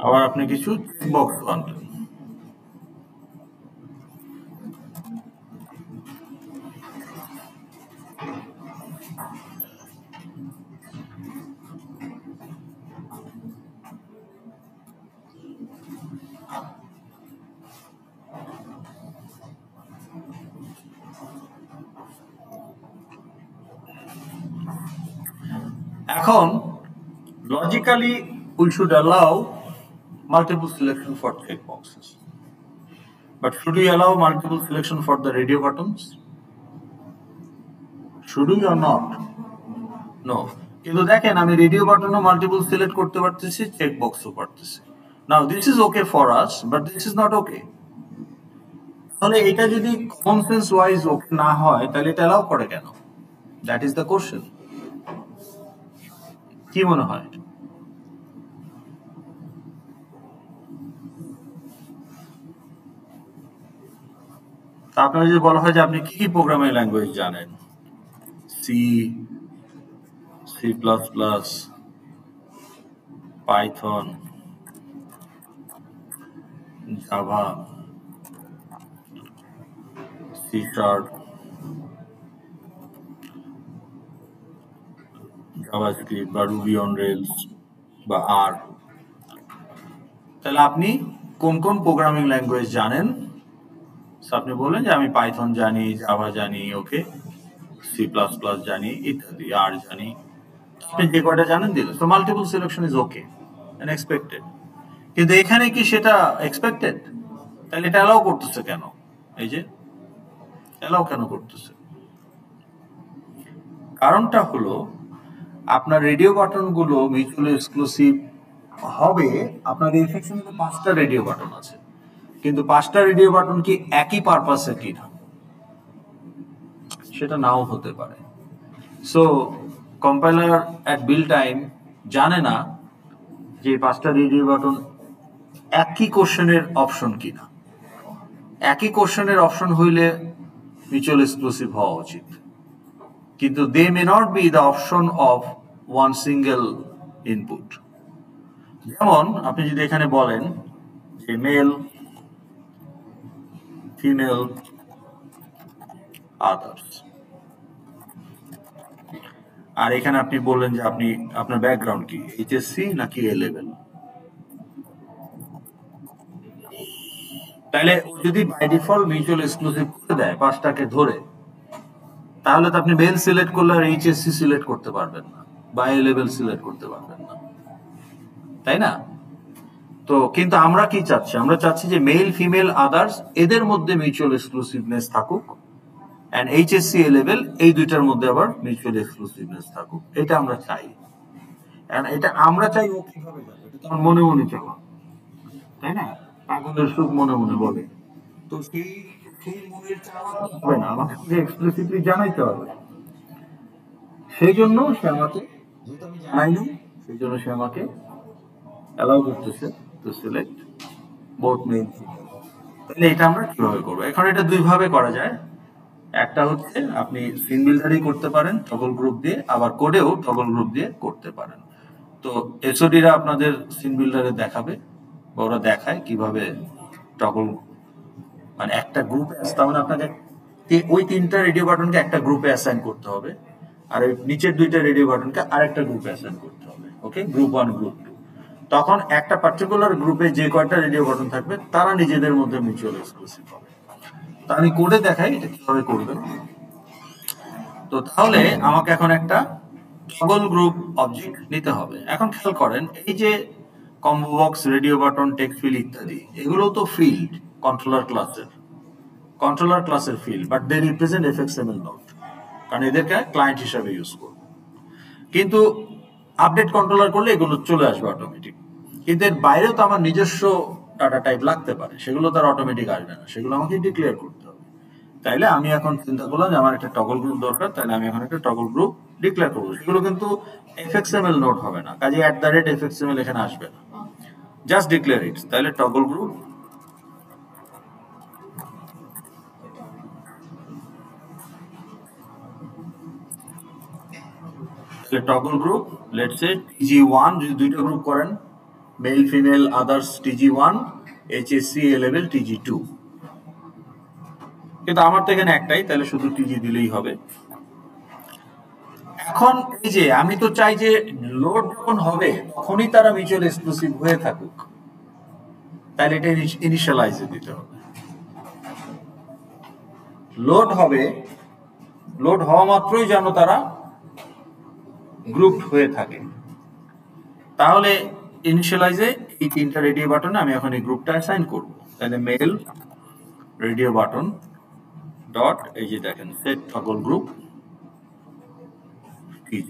আবার আপনি কিছু বক্স আনলেন, এখন logically we should allow multiple selection for checkboxes, but should we allow multiple selection for the radio buttons? Should we or not? No. কিন্তু দেখেন আমি রেডিও বাটনও মাল্টিপল সিলেক্ট করতে পারতেছি, চেক বক্সও পারতেছি। Now this is okay for us, but this is not okay. তাহলে এটা যদি কমন সেন্স ওয়াইজ ওকে না হয়, তাহলে এটা অ্যালাউ করে কেন? That is the question. কি মনে হয়? আপনার যদি বলা হয় যে আপনি কি কি প্রোগ্রামিং ল্যাঙ্গুয়েজ জানেন, C, C plus plus, Python, Java, C sharp, JavaScript বা রুবি অন রেলস বা আর, তাহলে আপনি কোন কোন প্রোগ্রামিং ল্যাঙ্গুয়েজ জানেন? আপনি বলেন যে আমি পাইথন জানি, জাভা জানি, ওকে, সি প্লাস প্লাস জানি, ইত্যাদি, আর জানি। আপনি যে কয়টা জানেন দিলেন। So multiple selection is okay and expected. কিন্তু এখানে কি সেটা এক্সপেক্টেড? তাহলে এটা অ্যালাউ করতেছে কেন? এই যে অ্যালাউ কেন করতেছে? কারণটা হলো আপনার রেডিও বাটন গুলো মিউচুয়াল এক্সক্লুসিভ হবে। আপনার এই সেকশনে 5টা রেডিও বাটন আছে, কিন্তু 5টা রেডিও বাটন কি একই পারপাসে কিনা সেটা নাও হতে পারে। সো কম্পাইলার এট বিল্ড টাইম জানে না যে 5টা রেডিও বাটন একই কোশ্চেনের অপশন কিনা। একই কোশ্চেনের অপশন হইলে মিউচুয়াল এক্সক্লুসিভ হওয়া উচিত, কিন্তু they may not be the option of one single input. যেমন আপনি যদি এখানে বলেন যে মেল, ফিমেল, আদার্স, আর এখানে আপনি বললেন যে আপনি আপনার ব্যাকগ্রাউন্ড কি, এইচএসসি নাকি এ লেভেল, তাহলে যদি বাই ডিফল্ট মিউচুয়াল এক্সক্লুসিভ করে দেয় 5টাকে ধরে, তাহলে তো আপনি মেল সিলেক্ট করলে আর এইচএসসি সিলেক্ট করতে পারবেন না বা এ লেভেল সিলেক্ট করতে পারবেন না, তাই না? তো কিন্তু আমরা কি চাচ্ছি? আমরা চাচ্ছি যে মেল, ফিমেল, আদার্স এদের মধ্যে মিউচুয়াল এক্সক্লুসিভনেস থাকুক, এন্ড এইচএসসি এ লেভেল এই দুইটার মধ্যে আবার মিউচুয়াল এক্সক্লুসিভনেস থাকুক। এটা আমরা চাই। এন্ড এটা আমরা চাই ও কিভাবে যাবে? এটা তো আমার মনে মনে চাওয়া, তাই না? পাগলের সুখ মনে মনে বলে। তো সেই সেই মনের চাওয়া হবে না, আমাকে এক্সপ্লিসিটলি জানাইতে হবে। সেই জন্য সে আমাকে, যেহেতু আমি জানাইনি, সেই জন্য সে আমাকে অ্যালাউ করতেছে টু সিলেক্ট বোথ মেল। তাহলে এটা আমরা কিভাবে করবো? এখন এটা দুই ভাবে করা যায়। একটা হচ্ছে আপনি সিন বিল্ডারই করতে পারেন টগল গ্রুপ দিয়ে, আবার কোডেও টগল গ্রুপ দিয়ে করতে পারেন। তো এসওডিরা আপনাদের সিন বিল্ডারে দেখাবে বা ওরা দেখায় কিভাবে টগল, মানে একটা গ্রুপে, তার মানে আপনাকে ওই 3টা রেডিও বাটনকে একটা গ্রুপে অ্যাসাইন করতে হবে, আর ওই নিচের 2টা রেডিও বাটনকে আরেকটা গ্রুপে অ্যাসাইন করতে হবে, ওকে, গ্রুপ 1, গ্রুপ 2। তখন একটা পার্টিকুলার গ্রুপে যে কয়টা রেডিও বাটন থাকবে তারা নিজেদের মধ্যে মিউচুয়াল এক্সক্লুসিভ হবে। তা আমি কোডে দেখাই এটা কিভাবে করবেন। তো তাহলে আমাকে এখন একটা টগল গ্রুপ অবজেক্ট নিতে হবে। এখন খেয়াল করেন এই যে combo box, radio button, text field ইত্যাদি এগুলো তো ফিল্ড কন্ট্রোলার ক্লাসের field, but they represent FXML node, কারণ এদেরকে ক্লায়েন্ট হিসাবে ইউজ করব। কিন্তু আপডেট কন্ট্রোলার করলে এগুলো চলে আসবে অটোমেটিক। কিন্তু এর বাইরেও তো আমার নিজস্ব ডাটা টাইপ লাগতে পারে, সেগুলো তার অটোমেটিক আসবে না, সেগুলো আমাকে ডিক্লেয়ার করতে হবে। তাইলে আমি এখন চিন্তা করলাম যে আমার একটা টগল গ্রুপ দরকার, তাহলে আমি এখন একটা টগল গ্রুপ ডিক্লেয়ার করবো। সেগুলো কিন্তু এফএক্সএমএল নোড হবে না, কাজে @fxml এখানে আসবে না, জাস্ট ডিক্লেয়ার ইট। তাহলে toggle group toggle group let's say tg1, যদি দুইটা গ্রুপ করেন male female others tg1, hsc a level tg2, কিন্তু আমার তো এখানে একটাই, তাহলে শুধু tg দিলেই হবে। এখন এই যে আমি তো চাই যে লোড যখন হবে তখনই তারা মিউচুয়াল এক্সক্লুসিভ হয়ে থাকুক, তাহলে এটা ইনিশিয়ালাইজে দিতে হবে। লোড হবে, লোড হওয়া মাত্রই যেন তারা গ্রুপ হয়ে থাকে। তাহলে ইনিশিয়ালাইজে এই তিনটা রেডিও বাটনে আমি এখন এই গ্রুপটা অ্যাসাইন করব। তাহলে মেল রেডিও বাটন ডট, এই যে দেখেন সেট টগল গ্রুপ tg,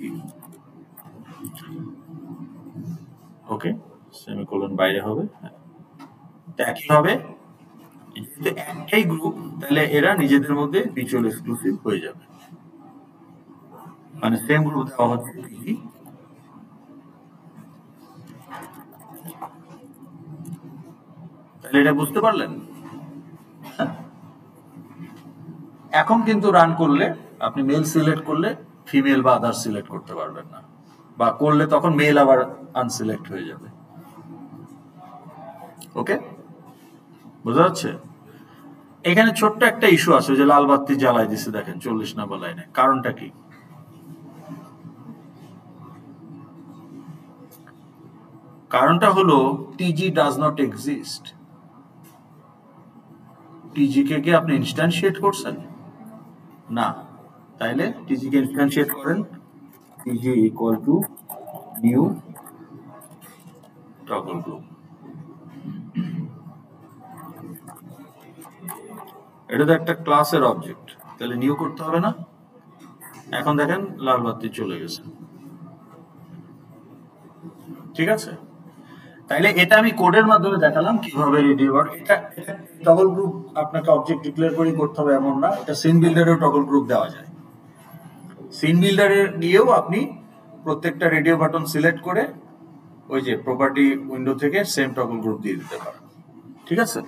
ওকে, সেমিকোলন বাইরে হবে, একই হবে যেহেতু একটাই গ্রুপ, তাহলে এরা নিজেদের মধ্যে মিউচুয়াল এক্সক্লুসিভ হয়ে যাবে, মানে সেম গ্রুপ দেওয়া হচ্ছে tg। তাহলে এটা বুঝতে পারলেন? এখন কিন্তু রান করলে আপনি মেল সিলেক্ট করলে ফিমেল বা আদার সিলেক্ট করতে পারবেন না, বা করলে তখন মেল আবার আনসিলেক্ট হয়ে যাবে। ওকে, বোঝা যাচ্ছে? এখানে ছোট্ট একটা ইস্যু আছে, যে লাল বাতি জ্বালাই দিছে দেখেন 40 নম্বর লাইনে, কারণটা কি? কারণটা হলো TG does not exist. TG কে কি আপনি ইনস্ট্যান্সিয়েট করছেন? না। তাইলে টিজি কে ইনস্ট্যান্সিয়েট করেন, টিজি equal to new toggle group. এটা তো একটা ক্লাসের অবজেক্ট, তাহলে নিউ করতে হবে না? এখন দেখেন লাল বাতি চলে গেছে, ঠিক আছে? তাইলে এটা আমি কোডের মাধ্যমে দেখালাম কিভাবে রেডিও বাটন। এটা টগল গ্রুপ আপনাকে অবজেক্ট ডিক্লেয়ার করে করতে হবে এমন না, এটা সিন বিল্ডারেও টগল গ্রুপ দেওয়া যায়। সিন বিল্ডারের দিয়েও আপনি প্রত্যেকটা রেডিও বাটন সিলেক্ট করে ওই যে প্রপার্টি উইন্ডো থেকে সেম টগল গ্রুপ দিয়ে দিতে পারেন, ঠিক আছে?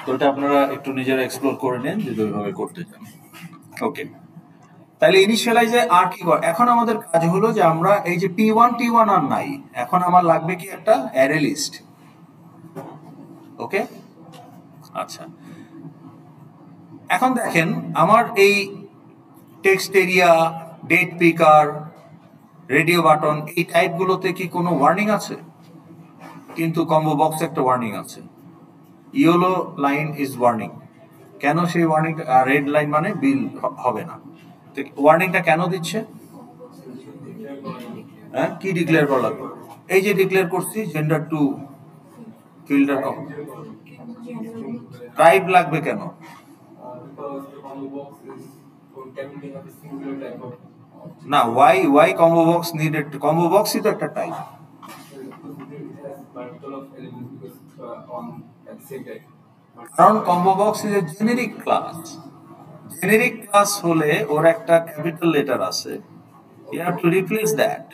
তো এটা আপনারা একটু নিজেরা এক্সপ্লোর করে নেন যদি ওইভাবে করতে চান। ওকে, তাহলে ইনিশিয়ালাইজে আর কি করে, এখন আমাদের কাজ হলো যে আমরা এই যে p1 t1 আর নাই, এখন আমার লাগবে কি একটা অ্যারে লিস্ট। ওকে, আচ্ছা, এখন দেখেন আমার এই text area, date picker, radio button এই টাইপগুলোতে কি কোনো ওয়ার্নিং আছে? কিন্তু কম্বো বক্সে একটা ওয়ার্নিং আছে, ইয়েলো লাইন ইজ ওয়ার্নিং। কেন সেই ওয়ার্নিং? রেড লাইন মানে বিল হবে না। ওয়ার্নিংটা কেন দিচ্ছে? হ্যাঁ, কি ডিক্লেয়ার করা লাগবে? এই যে ডিক্লেয়ার করছি gender to filter com, type লাগবে কেন? না, why combo box needed? Combo বক্সই তো একটা টাইপ। কারণ combo box is a generic class. Generic class হলে ওর একটা ক্যাপিটাল লেটার আছে, you have to replace that.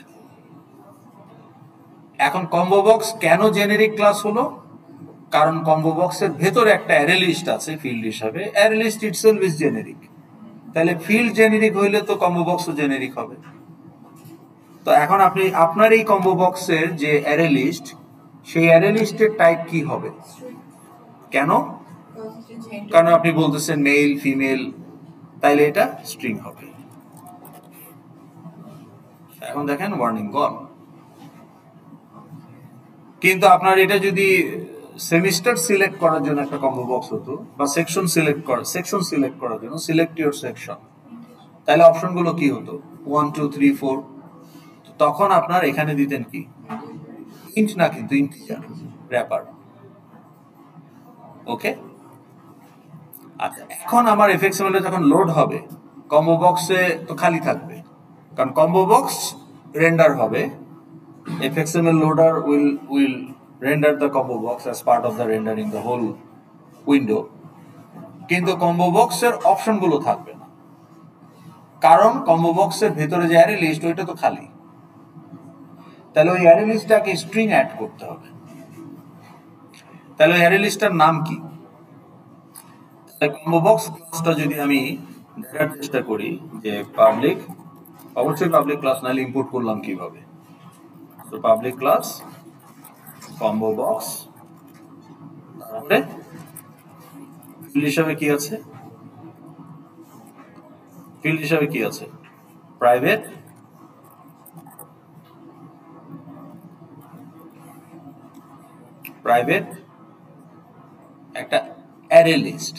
এখন কম্বো বক্স কেন জেনেরিক ক্লাস হলো? কারণ কম্বো বক্সের ভেতরে একটা অ্যারে লিস্ট আছে ফিল্ড হিসাবে, array list itself is generic. তাহলে ফিল্ড জেনেরিক হইলে তো কম্বো বক্সও জেনেরিক হবে। তো এখন আপনি আপনার এই কম্বো বক্সের যে অ্যারে লিস্ট, সেই অ্যারে লিস্টের টাইপ কি হবে? কেন? কারণ আপনি বলতেছেন মেল ফিমেল, তাইলে এটা স্ট্রিং হবে। এখন দেখেন ওয়ার্নিং গন। কিন্তু আপনার এটা যদি সেমিস্টার সিলেক্ট করার জন্য একটা কম্বো বক্স হতো, বা সেকশন সিলেক্ট করার জন্য সিলেক্ট ইউর সেকশন, তাহলে অপশনগুলো কি হতো 1 2 3 4। তখন আপনার এখানে দিতেন কি ইন্ট না, কিন্তু ইন্টিজার র্যাপার। ওকে, আচ্ছা এখন আমার এফএক্সএমএল এ যখন লোড হবে কম্বো বক্সে তো খালি থাকবে, কারণ কম্বো বক্স রেন্ডার হবে, FXML loader will render the combo box as part of the rendering the whole window, কিন্তু কম্বো বক্সের অপশনগুলো থাকবে না, কারণ কম্বো বক্সের ভেতরে যে অ্যারে লিস্ট ওইটা তো খালি। তাহলে ওই অ্যারে লিস্টটাকে স্ট্রিং অ্যাড করতে হবে। তাহলে ওই অ্যারে লিস্টটার নাম কি? কম্বো বক্স ক্লাসটা যদি আমি দেখার চেষ্টা করি যে পাবলিক, অবশ্যই পাবলিক ক্লাস, নাহলে ইম্পোর্ট করলাম কিভাবে? তো পাবলিক ক্লাস কম্বো বক্স, তারপরে ফিল্ড হিসাবে কি আছে? ফিল্ড হিসাবে কি আছে? প্রাইভেট একটা অ্যারে লিস্ট,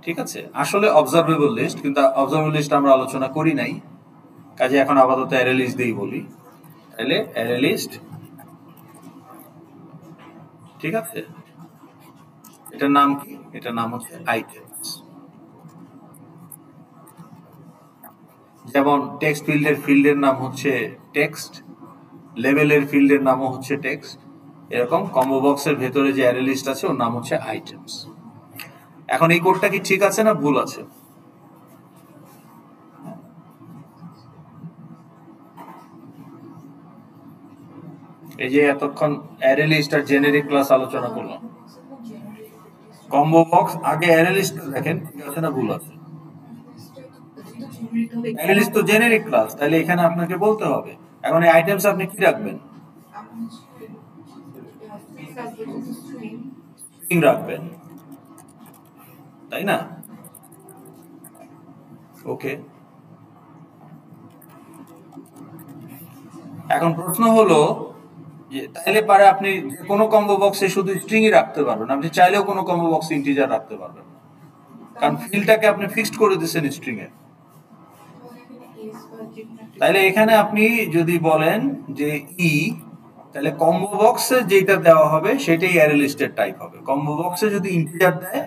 ঠিক আছে? আসলে অবজারভেবল লিস্ট, কিন্তু অবজারভেবল লিস্ট আমরা আলোচনা করি নাই, কাজে এখন আপাতত অ্যারে লিস্ট দিই বলি। তাহলে অ্যারে লিস্ট, ঠিক আছে, এটার নাম কি? এটার নাম হচ্ছে আইটেমস। যেমন টেক্সট ফিল্ডের নাম হচ্ছে টেক্সট, লেভেলের ফিল্ডের নামও হচ্ছে টেক্সট, এরকম কম্বো বক্সের ভেতরে যে অ্যারে লিস্ট আছে ওর নাম হচ্ছে আইটেমস। এখন এই কোডটা কি ঠিক আছে না ভুল আছে? এই যে এতক্ষণ অ্যারে লিস্ট আর জেনারিক ক্লাস আলোচনা করলাম, কম্বো বক্স আগে অ্যারে লিস্ট দেখেন ঠিক আছে না ভুল আছে? অ্যারে লিস্ট তো জেনারিক ক্লাস, তাহলে এখানে আপনাকে বলতে হবে এখন এই আইটেমস আপনি কি রাখবেন? স্ট্রিং রাখবেন, তাই না? ওকে, এখন প্রশ্ন হলো যে তাইলে পারে আপনি যে কোনো কম্বো বক্সে শুধু স্ট্রিংই রাখতে পারবেন, আপনি চাইলেও কোনো কম্বো বক্সে ইন্টিজার রাখতে পারবেন, কারণ ফিল্ডটাকে আপনি ফিক্সড করে দিয়েছেন স্ট্রিং এ। তাইলে এখানে আপনি যদি বলেন যে ই, তাহলে কম্বো বক্সে যেটা দেওয়া হবে সেটাই অ্যারে লিস্টের টাইপ হবে। কম্বো বক্সে যদি ইন্টিজার দেয়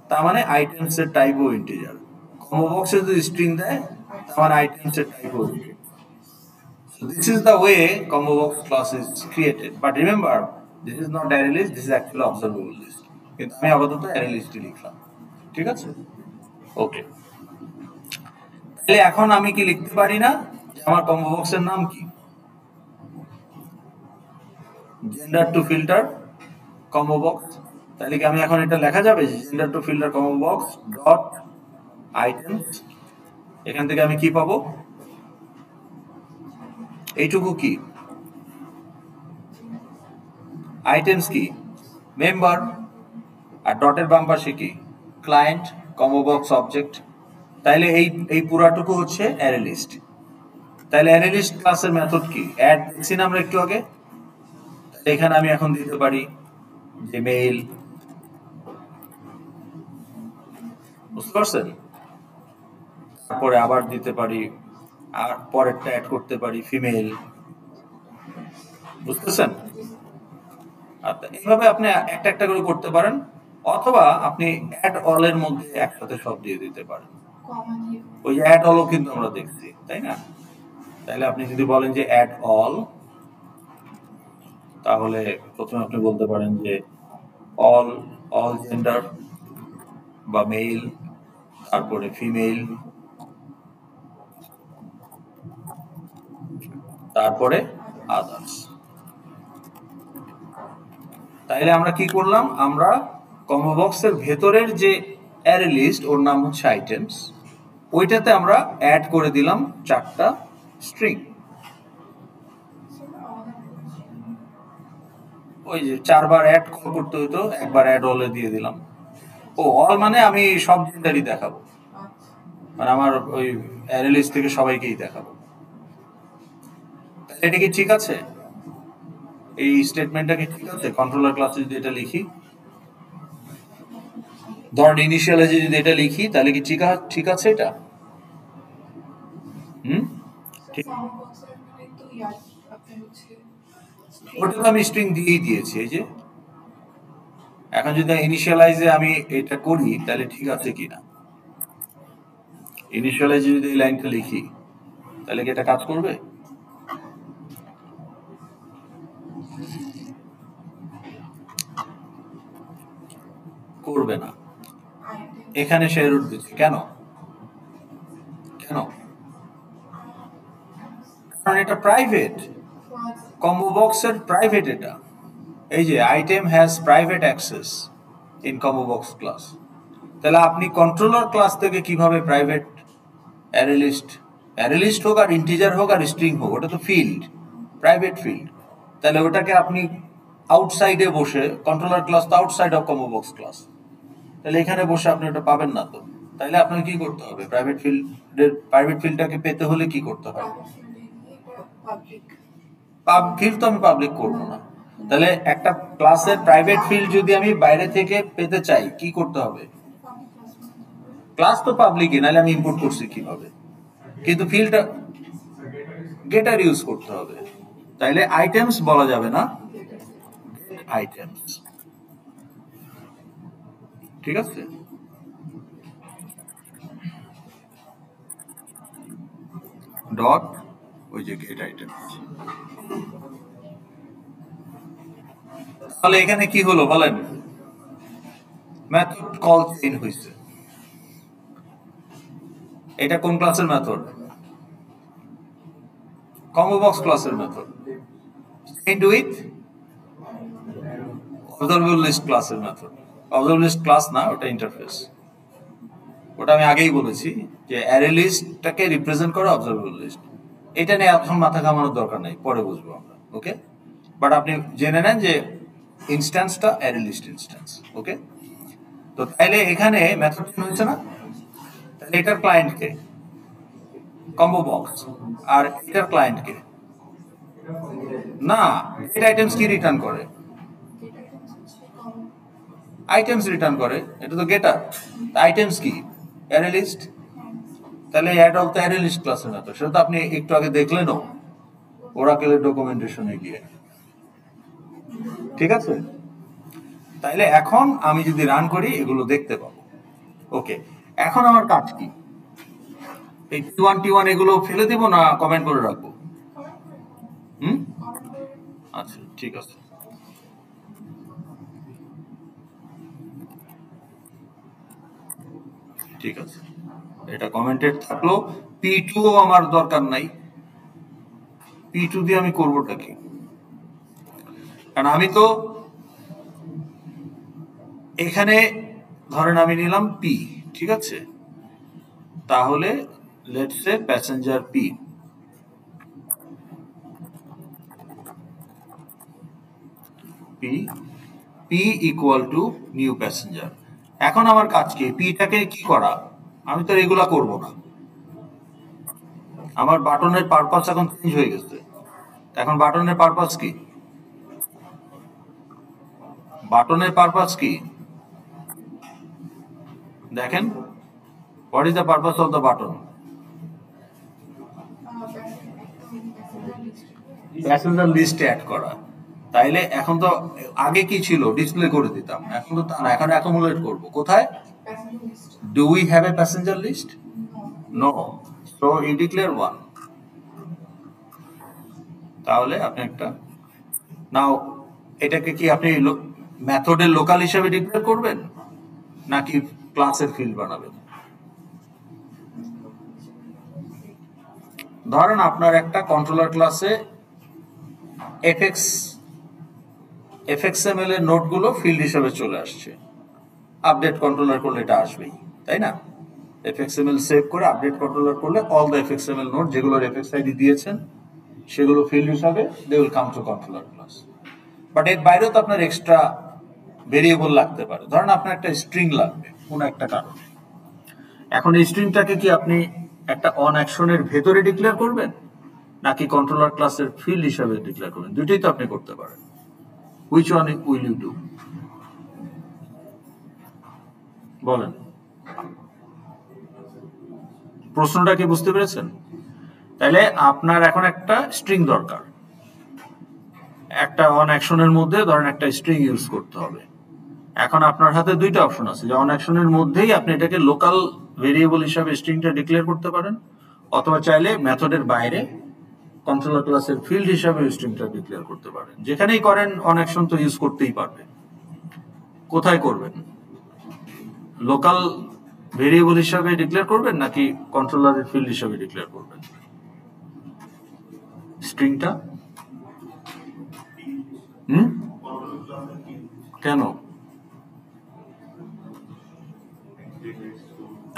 তার মানে আইটেমস এর টাইপও ইন্টিজার, কম্বো বক্সে যদি স্ট্রিং দেয় তার মানে আইটেমস এর টাইপও integer. So this is the way combo box class is created. But remember, this is not array list, this is actually observable list. কিন্তু আমি আপাতত array list লিখলাম, ঠিক আছে? ওকে, তাহলে এখন আমি কি লিখতে পারি না যে আমার কম্বো বক্সের নাম কি? Gender to filter combo box. তাহলে কি আমি এখন এটা লেখা যাবে যে gender to filter combo box dot items, এখান থেকে আমি কি পাবো? এইটুকু কি আইটেমস কি মেম্বার, আর ডটের বাম পাশে কি ক্লায়েন্ট কম্বো বক্স অবজেক্ট। তাইলে এই পুরাটুকু হচ্ছে অ্যারে লিস্ট। তাহলে অ্যারে লিস্ট ক্লাসের মেথড কি? অ্যাড দেখছি না আমরা একটু আগে, এখানে আমি এখন দিতে পারি যে মেইল, বুঝতে পারছেন? তারপরে আবার দিতে পারি, আর পরেরটা অ্যাড করতে পারি ফিমেল, বুঝতেছেন? আচ্ছা, এইভাবে আপনি একটা একটা করে করতে পারেন, অথবা আপনি অ্যাড অল এর মধ্যে একসাথে সব দিয়ে দিতে পারেন। ওই যে অ্যাড অলও কিন্তু আমরা দেখছি, তাই না? তাহলে আপনি যদি বলেন যে অ্যাড অল, তাহলে প্রথমে আপনি বলতে পারেন যে অল জেন্ডার বা মেল, তারপরে ফিমেল, তারপরে আদার্স। তাইলে আমরা কি করলাম? আমরা কম্বো বক্সের ভেতরের যে অ্যারে লিস্ট ওর নাম হচ্ছে আইটেমস, ওইটাতে আমরা অ্যাড করে দিলাম 4টা স্ট্রিং। ওই যে 4বার অ্যাড কল করতে হতো, একবার অ্যাড অলে দিয়ে দিলাম। ও অল মানে আমি সব জেন্ডারই দেখাবো, মানে আমার ওই অ্যারে লিস্ট থেকে সবাইকেই দেখাবো। এটা কি ঠিক আছে? এই স্টেটমেন্টটাকে ঠিক আছে কন্ট্রোলার ক্লাসে যদি এটা লিখি, ধরেন ইনিশিয়ালাইজে যদি এটা লিখি তাহলে কি ঠিক আছে এটা? ওটা তো আমি স্ট্রিং দিয়েই দিয়েছি। এই যে এখন যদি ইনিশিয়ালাইজে আমি এটা করি তাহলে ঠিক আছে কিনা, ইনিশিয়ালাইজে যদি এই লাইনটা লিখি তাহলে কি এটা কাজ করবে? করবে না। এখানে সে এরর দিচ্ছে কেন? কারণ এটা প্রাইভেট, কম্বো বক্সের প্রাইভেট এটা। এই যে item has private access in combo box class. তাহলে আপনি কন্ট্রোলার ক্লাস থেকে কিভাবে প্রাইভেট অ্যারে লিস্ট হোক আর ইন্টিজার হোক আর স্ট্রিং হোক, ওটা তো ফিল্ড, প্রাইভেট ফিল্ড, তাহলে ওটাকে আপনি আউটসাইডে বসে, কন্ট্রোলার ক্লাস তো outside of combo box class, তাহলে এখানে বসে আপনি ওটা পাবেন না। তো তাহলে আপনাকে কি করতে হবে? প্রাইভেট ফিল্ডটাকে পেতে হলে কি করতে হবে? ফিল্ড তো আমি পাবলিক করবো না। তাহলে একটা ক্লাসের প্রাইভেট ফিল্ড যদি আমি বাইরে থেকে পেতে চাই কি করতে হবে? ক্লাস তো পাবলিকই, নাহলে আমি ইম্পোর্ট করছি কিভাবে? কিন্তু ফিল্ডটা গেটার ইউজ করতে হবে। তাইলে আইটেমস বলা যাবে না, আইটেমস, ঠিক আছে? ডট ওই যে গেট আইটেম। তাহলে এখানে কি হলো বলেন? মেথড কল চেইন হয়েছে। এটা কোন ক্লাসের মেথড? কম্বো বক্স ক্লাসের মেথড, চেইনড উইথ অবজারভেবল লিস্ট ক্লাসের মেথড। অবজারভেবল লিস্ট ক্লাস না, ওটা ইন্টারফেস। ওটা আমি আগেই বলেছি যে অ্যারে লিস্টটাকে রিপ্রেজেন্ট করে অবজারভেবল লিস্ট। এটা নিয়ে এখন মাথা ঘামানোর দরকার নেই, পরে বুঝবো আমরা, ওকে? বাট আপনি জেনে নেন যে ইনস্ট্যান্সটা অ্যারে লিস্ট ইনস্ট্যান্স, ওকে? তো তাইলে এখানে মেথড চেইন হচ্ছে না, তাহলে এটার ক্লায়েন্ট কে? Combo box. আর এটার ক্লায়েন্ট কে? না, গেট আইটেমস কি রিটার্ন করে? আইটেমস রিটার্ন করে, এটা তো গেটার। আইটেমস কি? Array list. তাহলে add of the array list ক্লাসের মেথড, সেটা তো আপনি একটু আগে দেখলেনও ওরাকেলের ডকুমেন্টেশনে গিয়ে, ঠিক আছে? তাইলে এখন আমি যদি রান করি এগুলো দেখতে পাবো, ওকে? এখন আমার কাজ কি? এই T1 এগুলো ফেলে দেবো না কমেন্ট করে রাখবো? আচ্ছা, ঠিক আছে। ঠিক আছে, এটা কমেন্টেড থাকলো। P2 আমার দরকার নাই। P2 দিয়ে আমি করবোটা কি? কারণ আমি তো এখানে ধরেন আমি নিলাম P, ঠিক আছে? তাহলে let's say passenger P, P equal to new passenger. এখন আমার কাজ কি? Pটাকে কি করা? আমি তো রেগুলা করব না, আমার বাটনের পারপাস এখন চেঞ্জ হয়ে গেছে। এখন বাটনের পারপাস কি? বাটনের পারপাস কি দেখেন? What is the purpose of the button? Passenger লিস্টে অ্যাড করা। তাইলে এখন তো আগে কি ছিল? ডিসপ্লে করে দিতাম, এখন তো তা না, এখন অ্যাকুমুলেট করব। কোথায়? Do we have a passenger list? No, so you declare 1। তাহলে আপনি একটা নাও, এটাকে কি আপনি মেথডের লোকাল হিসেবে ডিক্লেয়ার করবেন নাকি ক্লাসের ফিল্ড বানাবেন? ধরেন আপনার একটা কন্ট্রোলার ক্লাসে এফএক্সএমএল এর নোটগুলো ফিল্ড হিসেবে চলে আসছে, আপডেট কন্ট্রোলার করলে এটা আসবেই, তাই না? এফএক্সএমএল সেভ করে আপডেট কন্ট্রোলার করলে অল দ্য এফএক্সএমএল নোট যেগুলোর এফএক্স আইডি দিয়েছেন সেগুলো ফিল্ড হিসাবে they will come to controller class. But এর বাইরেও তো আপনার এক্সট্রা ভেরিয়েবল লাগতে পারে। ধরেন আপনার একটা স্ট্রিং লাগবে কোনো একটা কারণে, এখন এই স্ট্রিংটাকে কি আপনি একটা অন অ্যাকশনের ভেতরে ডিক্লেয়ার করবেন নাকি কন্ট্রোলার ক্লাসের ফিল্ড হিসাবে ডিক্লেয়ার করবেন? দুটোই তো আপনি করতে পারেন। which one will you do? বলেন, প্রশ্নটা কি বুঝতে পেরেছেন? তাহলে আপনার এখন একটা স্ট্রিং দরকার, একটা অন অ্যাকশনের মধ্যে ধরেন একটা স্ট্রিং ইউজ করতে হবে। এখন আপনার হাতে দুইটা অপশন আছে, যে অন অ্যাকশনের মধ্যেই আপনি এটাকে লোকাল ভেরিয়েবল হিসাবে স্ট্রিংটা ডিক্লেয়ার করতে পারেন, অথবা চাইলে মেথডের বাইরে কন্ট্রোলার ক্লাসের ফিল্ড হিসাবে স্ট্রিংটা ডিক্লেয়ার করতে পারেন। যেখানেই করেন অন অ্যাকশন তো ইউজ করতেই পারবে। কোথায় করবেন? লোকাল ভেরিয়েবল হিসাবে ডিক্লেয়ার করবেন নাকি কন্ট্রোলারের ফিল্ড হিসাবে ডিক্লেয়ার করবেন স্ট্রিংটা? কেন?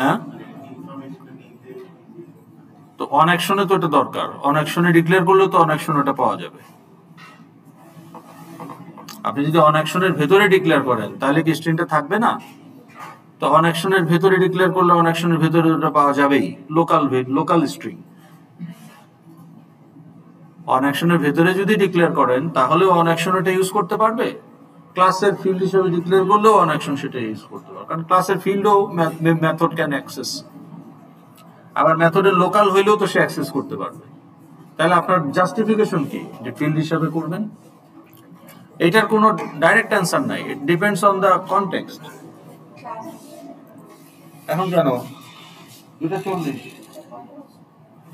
হ্যাঁ, তো অন অ্যাকশনে তো এটা দরকার, অন অ্যাকশনে ডিক্লেয়ার করলে তো অন অ্যাকশন এটা পাওয়া যাবে। আপনি যদি অন অ্যাকশনের ভেতরে ডিক্লেয়ার করেন তাহলে কি স্ট্রিংটা থাকবে না? তো অন অ্যাকশনের ভেতরে ডিক্লেয়ার করলে অন অ্যাকশনের ভেতরে ওটা পাওয়া যাবেই, লোকাল স্ট্রিং। অন অ্যাকশনের ভেতরে যদি ডিক্লেয়ার করেন তাহলে অন অ্যাকশন এটা ইউজ করতে পারবে, ক্লাসের ফিল্ড হিসেবে ডিক্লেয়ার করলেও অন অ্যাকশন সেটা ইউজ করতে পারবে, কারণ ক্লাসের ফিল্ডও মেথড ক্যান অ্যাক্সেস, আবার মেথডের লোকাল হইলেও তো সে অ্যাক্সেস করতে পারবে। তাহলে আপনার জাস্টিফিকেশন কি যে ফিল্ড হিসাবে করবেন? এটার কোনো ডাইরেক্ট অ্যান্সার নাই, it depends on the context. এখন জানো 2:40,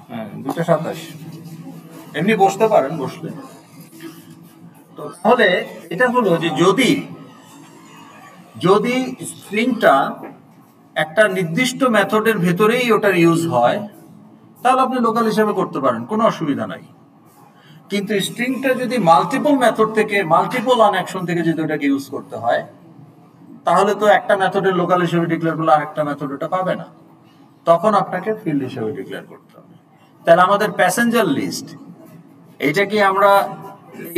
হ্যাঁ 2:27, এমনি বসতে পারেন বসলে। তো তাহলে এটা হলো যে যদি স্ট্রিংটা একটা নির্দিষ্ট মেথডের ভেতরেই ওটার ইউজ হয় তাহলে আপনি লোকাল হিসেবে করতে পারেন, কোনো অসুবিধা নাই। কিন্তু স্ট্রিংটা যদি মাল্টিপল মেথড থেকে, মাল্টিপল অন অ্যাকশন থেকে যদি ওটাকে ইউজ করতে হয় তাহলে তো একটা মেথডের লোকাল হিসেবে ডিক্লেয়ার করলে আরেকটা মেথড ওটা পাবে না, তখন আপনাকে ফিল্ড হিসেবে ডিক্লেয়ার করতে হবে। তাহলে আমাদের প্যাসেঞ্জার লিস্ট এটা কি আমরা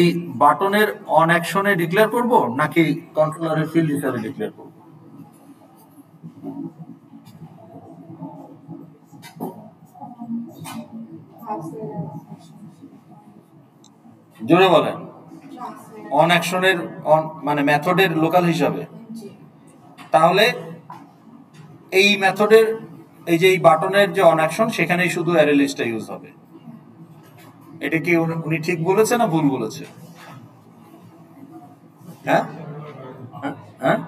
এই বাটনের অন অ্যাকশনে ডিক্লেয়ার করব নাকি কন্ট্রোলারের ফিল্ড হিসেবে ডিক্লেয়ার করব? জোরে বলেন। অন অ্যাকশনের মানে মেথডের লোকাল হিসাবে, তাহলে এই মেথডের এই যে এই বাটনের যে অন অ্যাকশন সেখানেই শুধু অ্যারে লিস্টটা ইউজ হবে। এটা কি উনি ঠিক বলেছে না ভুল বলেছে? হ্যাঁ হ্যাঁ,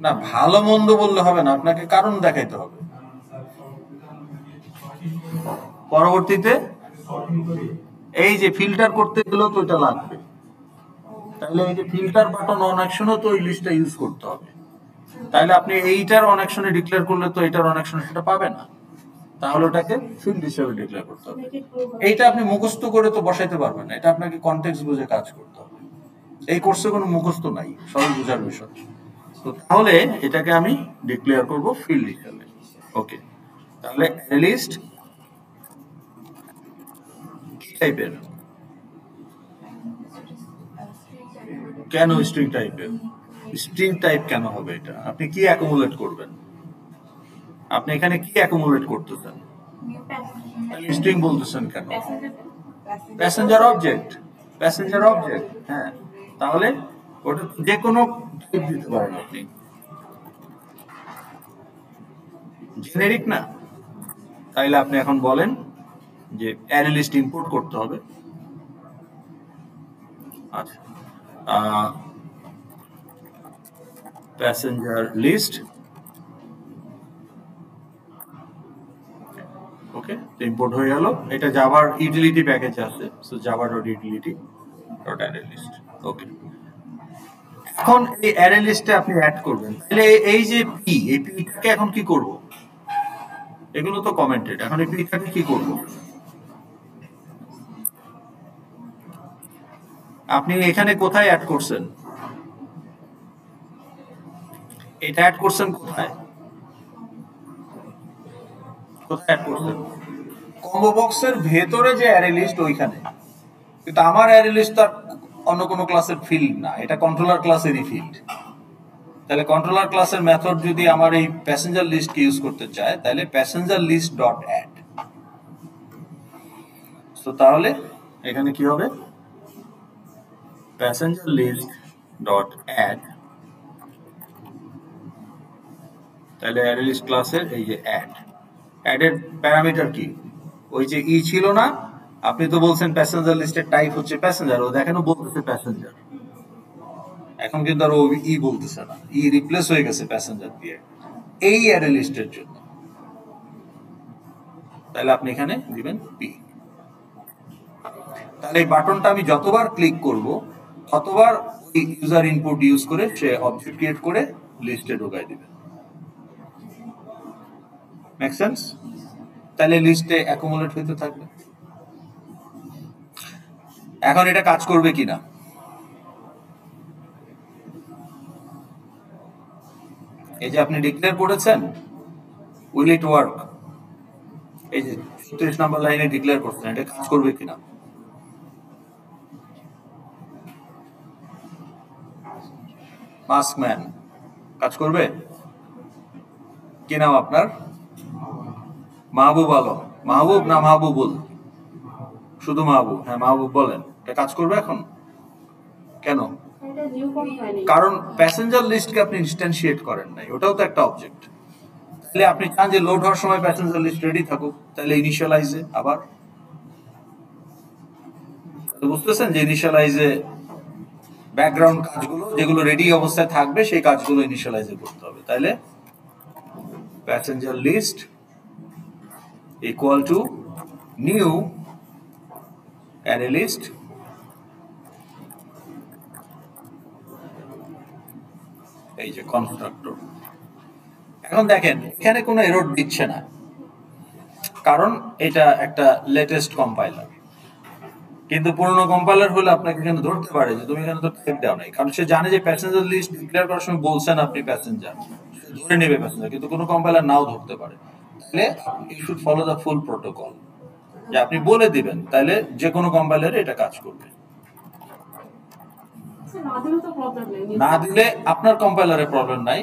না ভালো মন্দ বললে হবে না, আপনাকে কারণ দেখাইতে হবে। পরবর্তীতে এই যে ফিল্টার করতে গেলেও তো এটা লাগবে, তাহলে এই যে ফিল্টার বাটন অন অ্যাকশনও তো এই লিস্টটা ইউজ করতে হবে। তাহলে আপনি এইটার অন অ্যাকশনে ডিক্লেয়ার করলে তো এইটার অন অ্যাকশনে সেটা পাবে না, তাহলে ওটাকে ফিল্ড হিসেবে ডিক্লেয়ার করতে হবে। এইটা আপনি মুখস্থ করে তো বসাইতে পারবেন না, এটা আপনাকে কনটেক্সট বুঝে কাজ করতে হবে। এই কোর্সে কোনো মুখস্থ নাই, সহজ বোঝার বিষয়। তো তাহলে এটাকে আমি ডিক্লেয়ার করব ফিল্ড হিসেবে। ওকে, তাহলে লিস্ট কি টাইপের? কেন স্ট্রিং টাইপের? স্ট্রিং টাইপ কেন হবে এটা? আপনি কি অ্যাকুমুলেট করবেন? আপনি এখানে কি অ্যাকুমুলেট করতেছেন? স্ট্রিং বলতেছেন কেন? Passenger object, passenger object. হ্যাঁ, তাহলে ওটা যে কোনো টাইপ দিতে পারেন আপনি, জেনেরিক না। তাইলে আপনি এখন বলেন যে অ্যারে লিস্ট ইম্পোর্ট করতে হবে। আচ্ছা, প্যাসেঞ্জার লিস্ট, ওকে, ইম্পোর্ট হয়ে গেল। এটা জাভার ইউটিলিটি প্যাকেজ আছে, সো java.utility.arrayList। ওকে, এখন এই অ্যারে লিস্টে আপনি অ্যাড করবেন। তাহলে এই যে পি, এই পিটাকে এখন কি করব? এগুলো তো কমেন্টেড, এখন এই পিটাকে কি করব? আপনি এখানে কোথায় অ্যাড করছেন? এটা অ্যাড করছেন কোথায়? কোথায় অ্যাড করছেন? কম্বো বক্সের ভেতরে যে অ্যারে লিস্ট ওইখানে। কিন্তু আমার অ্যারে লিস্ট তার অন্য কোনো ক্লাসের ফিল্ড না, এটা কন্ট্রোলার ক্লাসেরই ফিল্ড। তাহলে কন্ট্রোলার ক্লাসের মেথড যদি আমার এই প্যাসেঞ্জার লিস্টকে ইউজ করতে চায় তাহলে প্যাসেঞ্জার লিস্ট ডট অ্যাড। তো তাহলে এখানে কি হবে? প্যাসেঞ্জার লিস্ট ডট অ্যাড, তাহলে অ্যারে লিস্ট ক্লাসের এই যে অ্যাডের প্যারামিটার কি, ওই যে ই ছিল না, আপনি তো বলছেন প্যাসেঞ্জার লিস্টের টাইপ হচ্ছে প্যাসেঞ্জার, ও দেখেন বলতেছে প্যাসেঞ্জার, এখন কিন্তু আর ও ই বলতেছে না, ই রিপ্লেস হয়ে গেছে প্যাসেঞ্জার দিয়ে এই অ্যারে লিস্টের জন্য। তাহলে আপনি এখানে দিবেন পি। তাহলে এই বাটনটা আমি যতবার ক্লিক করব ততবার ওই ইউজার ইনপুট ইউজ করে সে অবজেক্ট ক্রিয়েট করে লিস্টে ঢোকায় দিবে। Make sense? তাহলে লিস্টে অ্যাকুমুলেট হতে থাকবে। এখন এটা কাজ করবে কিনা, এই যে আপনি ডিক্লেয়ার করেছেন, উইল ইট ওয়ার্ক, এই যে 37 নম্বর লাইনে ডিক্লেয়ার করছেন, এটা কাজ করবে কিনা। মাস্কম্যান কাজ করবে? কি নাম আপনার? মাহবুব আলম। মাহবুব না মাহবুবুল? শুধু মাহবুব। হ্যাঁ মাহবুব বলেন, এটা কাজ করবে এখন? কেন? কারণ প্যাসেঞ্জার লিস্টকে আপনি ইনস্ট্যান্সিয়েট করেন নাই, ওটাও তো একটা অবজেক্ট। তাহলে আপনি চান যে লোড হওয়ার সময় প্যাসেঞ্জার লিস্ট রেডি থাকুক, তাহলে ইনিশিয়ালাইজে আবার বুঝতেছেন যে ইনিশিয়ালাইজে ব্যাকগ্রাউন্ড কাজগুলো যেগুলো রেডি অবস্থায় থাকবে সেই কাজগুলো ইনিশিয়ালাইজে করতে হবে। তাহলে passenger list equal to new array list এই যে কনস্ট্রাক্টর। এখন দেখেন এখানে কোনো এরর দিচ্ছে না, কারণ এটা একটা লেটেস্ট কম্পাইলার। কিন্তু পুরনো কম্পাইলার হলে আপনাকে এখানে ধরতে পারে যে তুমি এখানে তো টাইপ দাও নাই, কারণ সে জানে যে প্যাসেঞ্জার লিস্ট ডিক্লেয়ার করার সময় বলছেন আপনি প্যাসেঞ্জার, ধরে নেবে প্যাসেঞ্জার, কিন্তু কোনো কম্পাইলার নাও ধরতে পারে। তাহলে you should follow the full protocol, যে আপনি বলে দিবেন, তাহলে যে কোনো কম্পাইলারে এটা কাজ করবে। না দিলে আপনার কম্পাইলারের প্রবলেম নাই,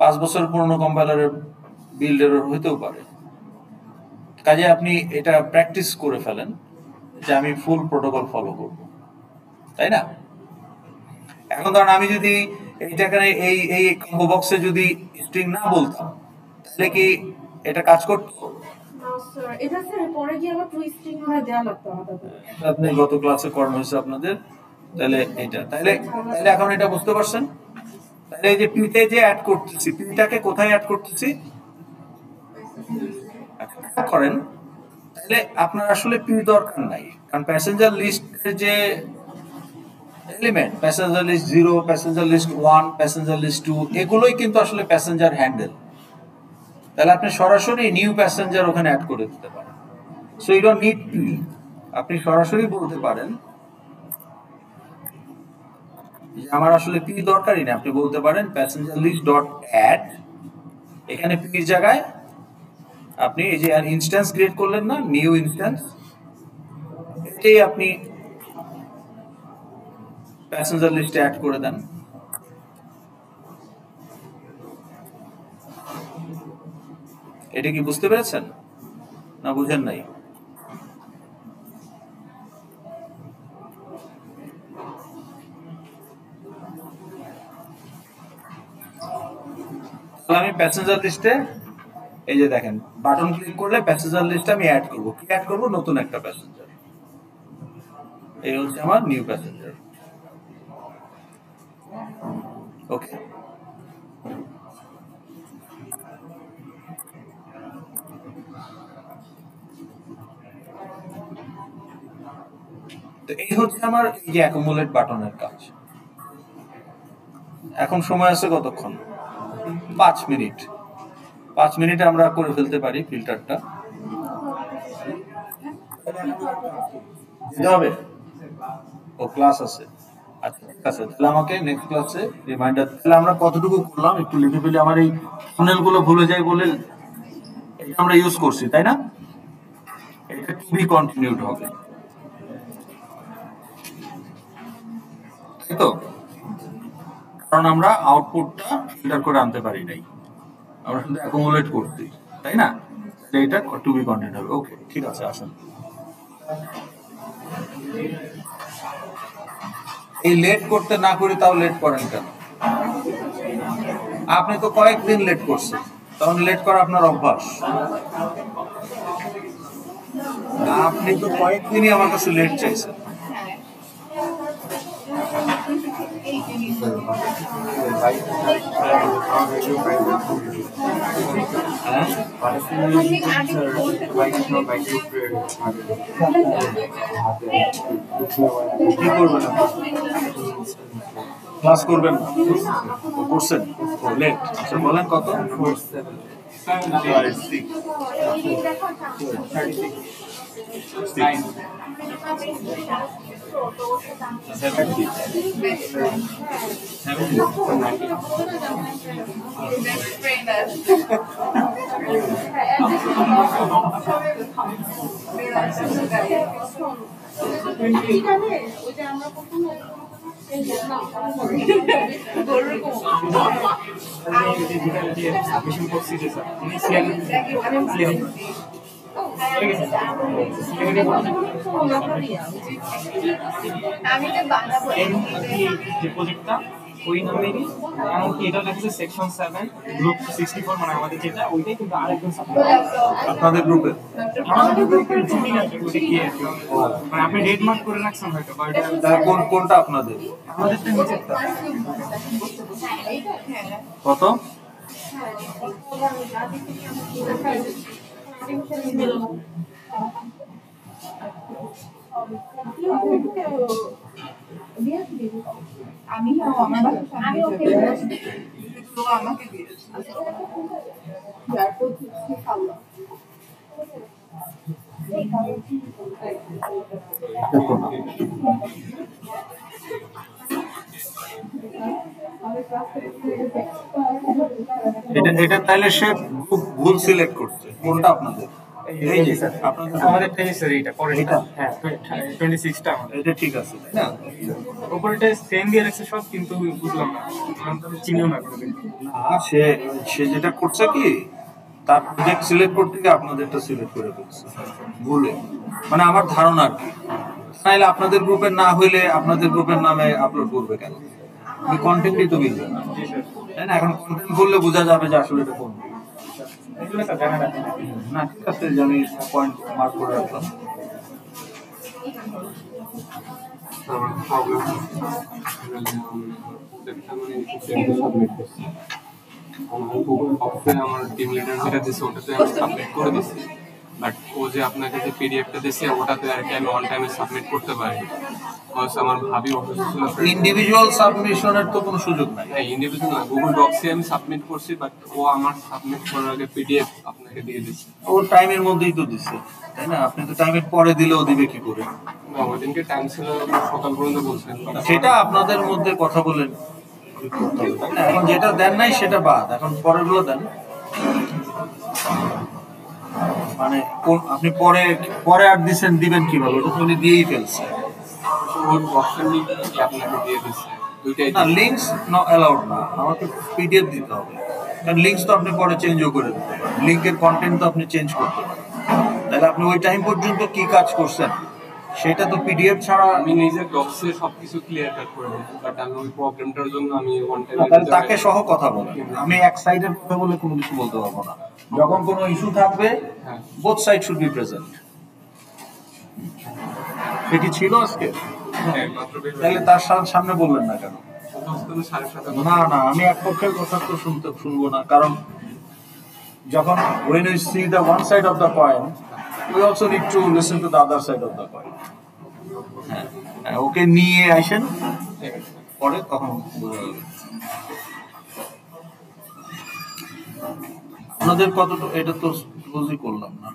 5 বছর পুরনো কম্পাইলারের বিল্ড এরর হইতেও পারে। কাজে আপনি এটা প্র্যাকটিস করে ফেলেন যে আমি ফুল প্রোটোকল ফলো করব, তাই না? এখন ধরুন আমি যদি এইটাকে এই এই কম্বো বক্সে যদি স্ট্রিং না বলতাম, তাহলে কি এটা কাজ করতো? আপনি গত ক্লাসে করানো হয়েছে আপনাদের, তাহলে এটা তাহলে তাহলে এখন এটা বুঝতে পারছেন? তাহলে এই যে পিতে যে অ্যাড করতেছি, পিটাকে কোথায় অ্যাড করতেছি করেন, তাহলে আপনার আসলে পি দরকার নাই, কারণ প্যাসেঞ্জার লিস্টের যে element passenger list 0, passenger list 1, passenger list 2, এগুলোই কিন্তু আসলে প্যাসেঞ্জার হ্যান্ডেল। তাহলে আপনি সরাসরি নিউ প্যাসেঞ্জার ওখানে অ্যাড করে দিতে পারেন। So you don't need P, আপনি সরাসরি বলতে পারেন যে আমার আসলে পি দরকারই না, আপনি বলতে পারেন প্যাসেঞ্জার লিস্ট ডট অ্যাড, এখানে পির জায়গায় আপনি এই যে ইনস্ট্যান্স ক্রিয়েট করলেন না, নিউ ইনস্ট্যান্স, এটাই আপনি প্যাসেঞ্জার লিস্টে অ্যাড করে দেন। এটা কি বুঝতে পেরেছেন না বুঝেন নাই? আমি প্যাসেঞ্জার লিস্টে এই যে দেখেন বাটন ক্লিক করলে প্যাসেঞ্জার লিস্টে আমি অ্যাড করব, কি অ্যাড করব? নতুন একটা প্যাসেঞ্জার, এই হচ্ছে আমার নিউ প্যাসেঞ্জার। ওকে, তো এই হচ্ছে আমার এই যে অ্যাকুমুলেট বাটনের কাজ। এখন সময় আছে কতক্ষণ? 5 মিনিট। 5 মিনিটে আমরা করে ফেলতে পারি ফিল্টারটা। হবে ও ক্লাস আছে, আচ্ছা ঠিক আছে, তাহলে আমাকে নেক্সট ক্লাসে রিমাইন্ডার। তাহলে আমরা কতটুকু করলাম একটু লিখে ফেলি, আমার এই ফানেলগুলো ভুলে যাই বলে এটা আমরা ইউজ করছি, তাই না? এটা টু বি কন্টিনিউড হবে, তাই তো? কারণ আমরা আউটপুটটা ফিল্টার করে আনতে পারি নাই, আমরা শুধু অ্যাকুমুলেট করছি, তাই না? এটা টু বি কন্টিনিউড হবে। ওকে ঠিক আছে, আসুন। এই লেট করতে না করি তাও লেট করেন কেন? আপনি তো কয়েকদিন লেট করছেন, তখন লেট করা আপনার অভ্যাস। আপনি তো কয়েকদিনই আমার কাছে লেট চাইছেন। কি করবেন? ক্লাস করবেন না? করছেন লেট। আচ্ছা বলেন কত? ওই নামেরই এমনকি এটা লেখছে সেকশন 7 গ্রুপ 64 মানে আমাদের যেটা ওইটাই কিন্তু আরেকজন আপনাদের গ্রুপে মানে আপনি ডেট মার্ক করে রাখছেন হয়তো কোনটা আপনাদের? আমাদেরটা নিচেরটা কত? আমি ওকে তো আমাকে দিয়েছি এটা তাহলে সে খুব ভুল সিলেক্ট করছে। কোনটা আপনাদের? এই যে স্যার আপনাদের আমাদেরটাই স্যার এইটা পরেরটা হ্যাঁ 26টা আমাদের এটা ঠিক আছে তাই না? উপরেটা সেম দিয়ে রাখছে সব কিন্তু বুঝলাম না চিনিও না করে না সে যেটা করছে কি তার প্রজেক্ট সিলেক্ট করতে গিয়ে আপনাদেরটা সিলেক্ট করে ফেলছে ভুলে, মানে আমার ধারণা আর কি। তাহলে আপনাদের গ্রুপের না হইলে আপনাদের গ্রুপের নামে আপলোড করবে কেন? ওই কন্টেন্টই তো মিলবে না, তাই না? এখন কন্টেন্ট করলে বোঝা যাবে যে আসলে এটা কোন। না ঠিক আছে, যে আমি পয়েন্ট মার্ক করে রাখলাম। আমার টিম লিডার যেটা দিচ্ছে ওটাতে আমি সাবমিট করে দিচ্ছি, বাট ও যে আপনাকে যে পিডিএফটা দিচ্ছে ওটাতে আর কি আমি অন টাইমে সাবমিট করতে পারি। বিকজ আমার ভাবি অসুস্থ ছিল। ইন্ডিভিজুয়াল সাবমিশনের তো কোনো সুযোগ নাই। হ্যাঁ ইন্ডিভিজুয়াল না, গুগল ডক্সে আমি সাবমিট করছি, বাট ও আমার সাবমিট করার আগে পিডিএফ আপনাকে দিয়ে দিচ্ছে। ও টাইমের মধ্যেই তো দিচ্ছে, তাই না? আপনি তো টাইমের পরে দিলেও দিবে কি করে? না ওইদিনকে টাইম ছিল সকাল পর্যন্ত বলছেন, সেটা আপনাদের মধ্যে কথা বলেন করতে হবে, তাই না? এখন যেটা দেন নাই সেটা বাদ, এখন পরের গুলো দেন। মানে আপনি পরে আর দিবেন কিভাবে? ওটা তো উনি দিয়েই ফেলছে। ওর অপশন আপনাকে দিয়ে দিচ্ছে দুইটাই। না লিঙ্কস অ্যালাউড না, আমাকে পিডিএফ দিতে হবে, কারণ লিঙ্কস তো আপনি পরে চেঞ্জও করে দিতে পারেন, লিঙ্কের কন্টেন্ট তো আপনি চেঞ্জ করতে পারেন। তাহলে আপনি ওই টাইম পর্যন্ত কি কাজ করছেন সেটা তো পিডিএফ ছাড়া। আমি নিজের ডক্সে সবকিছু ক্লিয়ার কাট করে দিই, বাট আমি ওই প্রবলেমটার জন্য আমি ওয়ান টাইম তাকে সহ কথা বলেন। আমি এক সাইডের কথা বলে কোনো কিছু বলতে পারবো না। যখন কোনো ইস্যু থাকবে both side should be present. সেটি ছিল আজকে, তাহলে তার সামনে বললেন না কেন? না না, আমি এক পক্ষের কথা তো শুনবো না, কারণ যখন when we see the one side of the coin we also need to listen to the other side of the coin. হ্যাঁ ওকে নিয়ে আসেন পরে তখন বোঝা যাবে। আপনাদের কতটুকু এটা তো ক্লোজই করলাম না।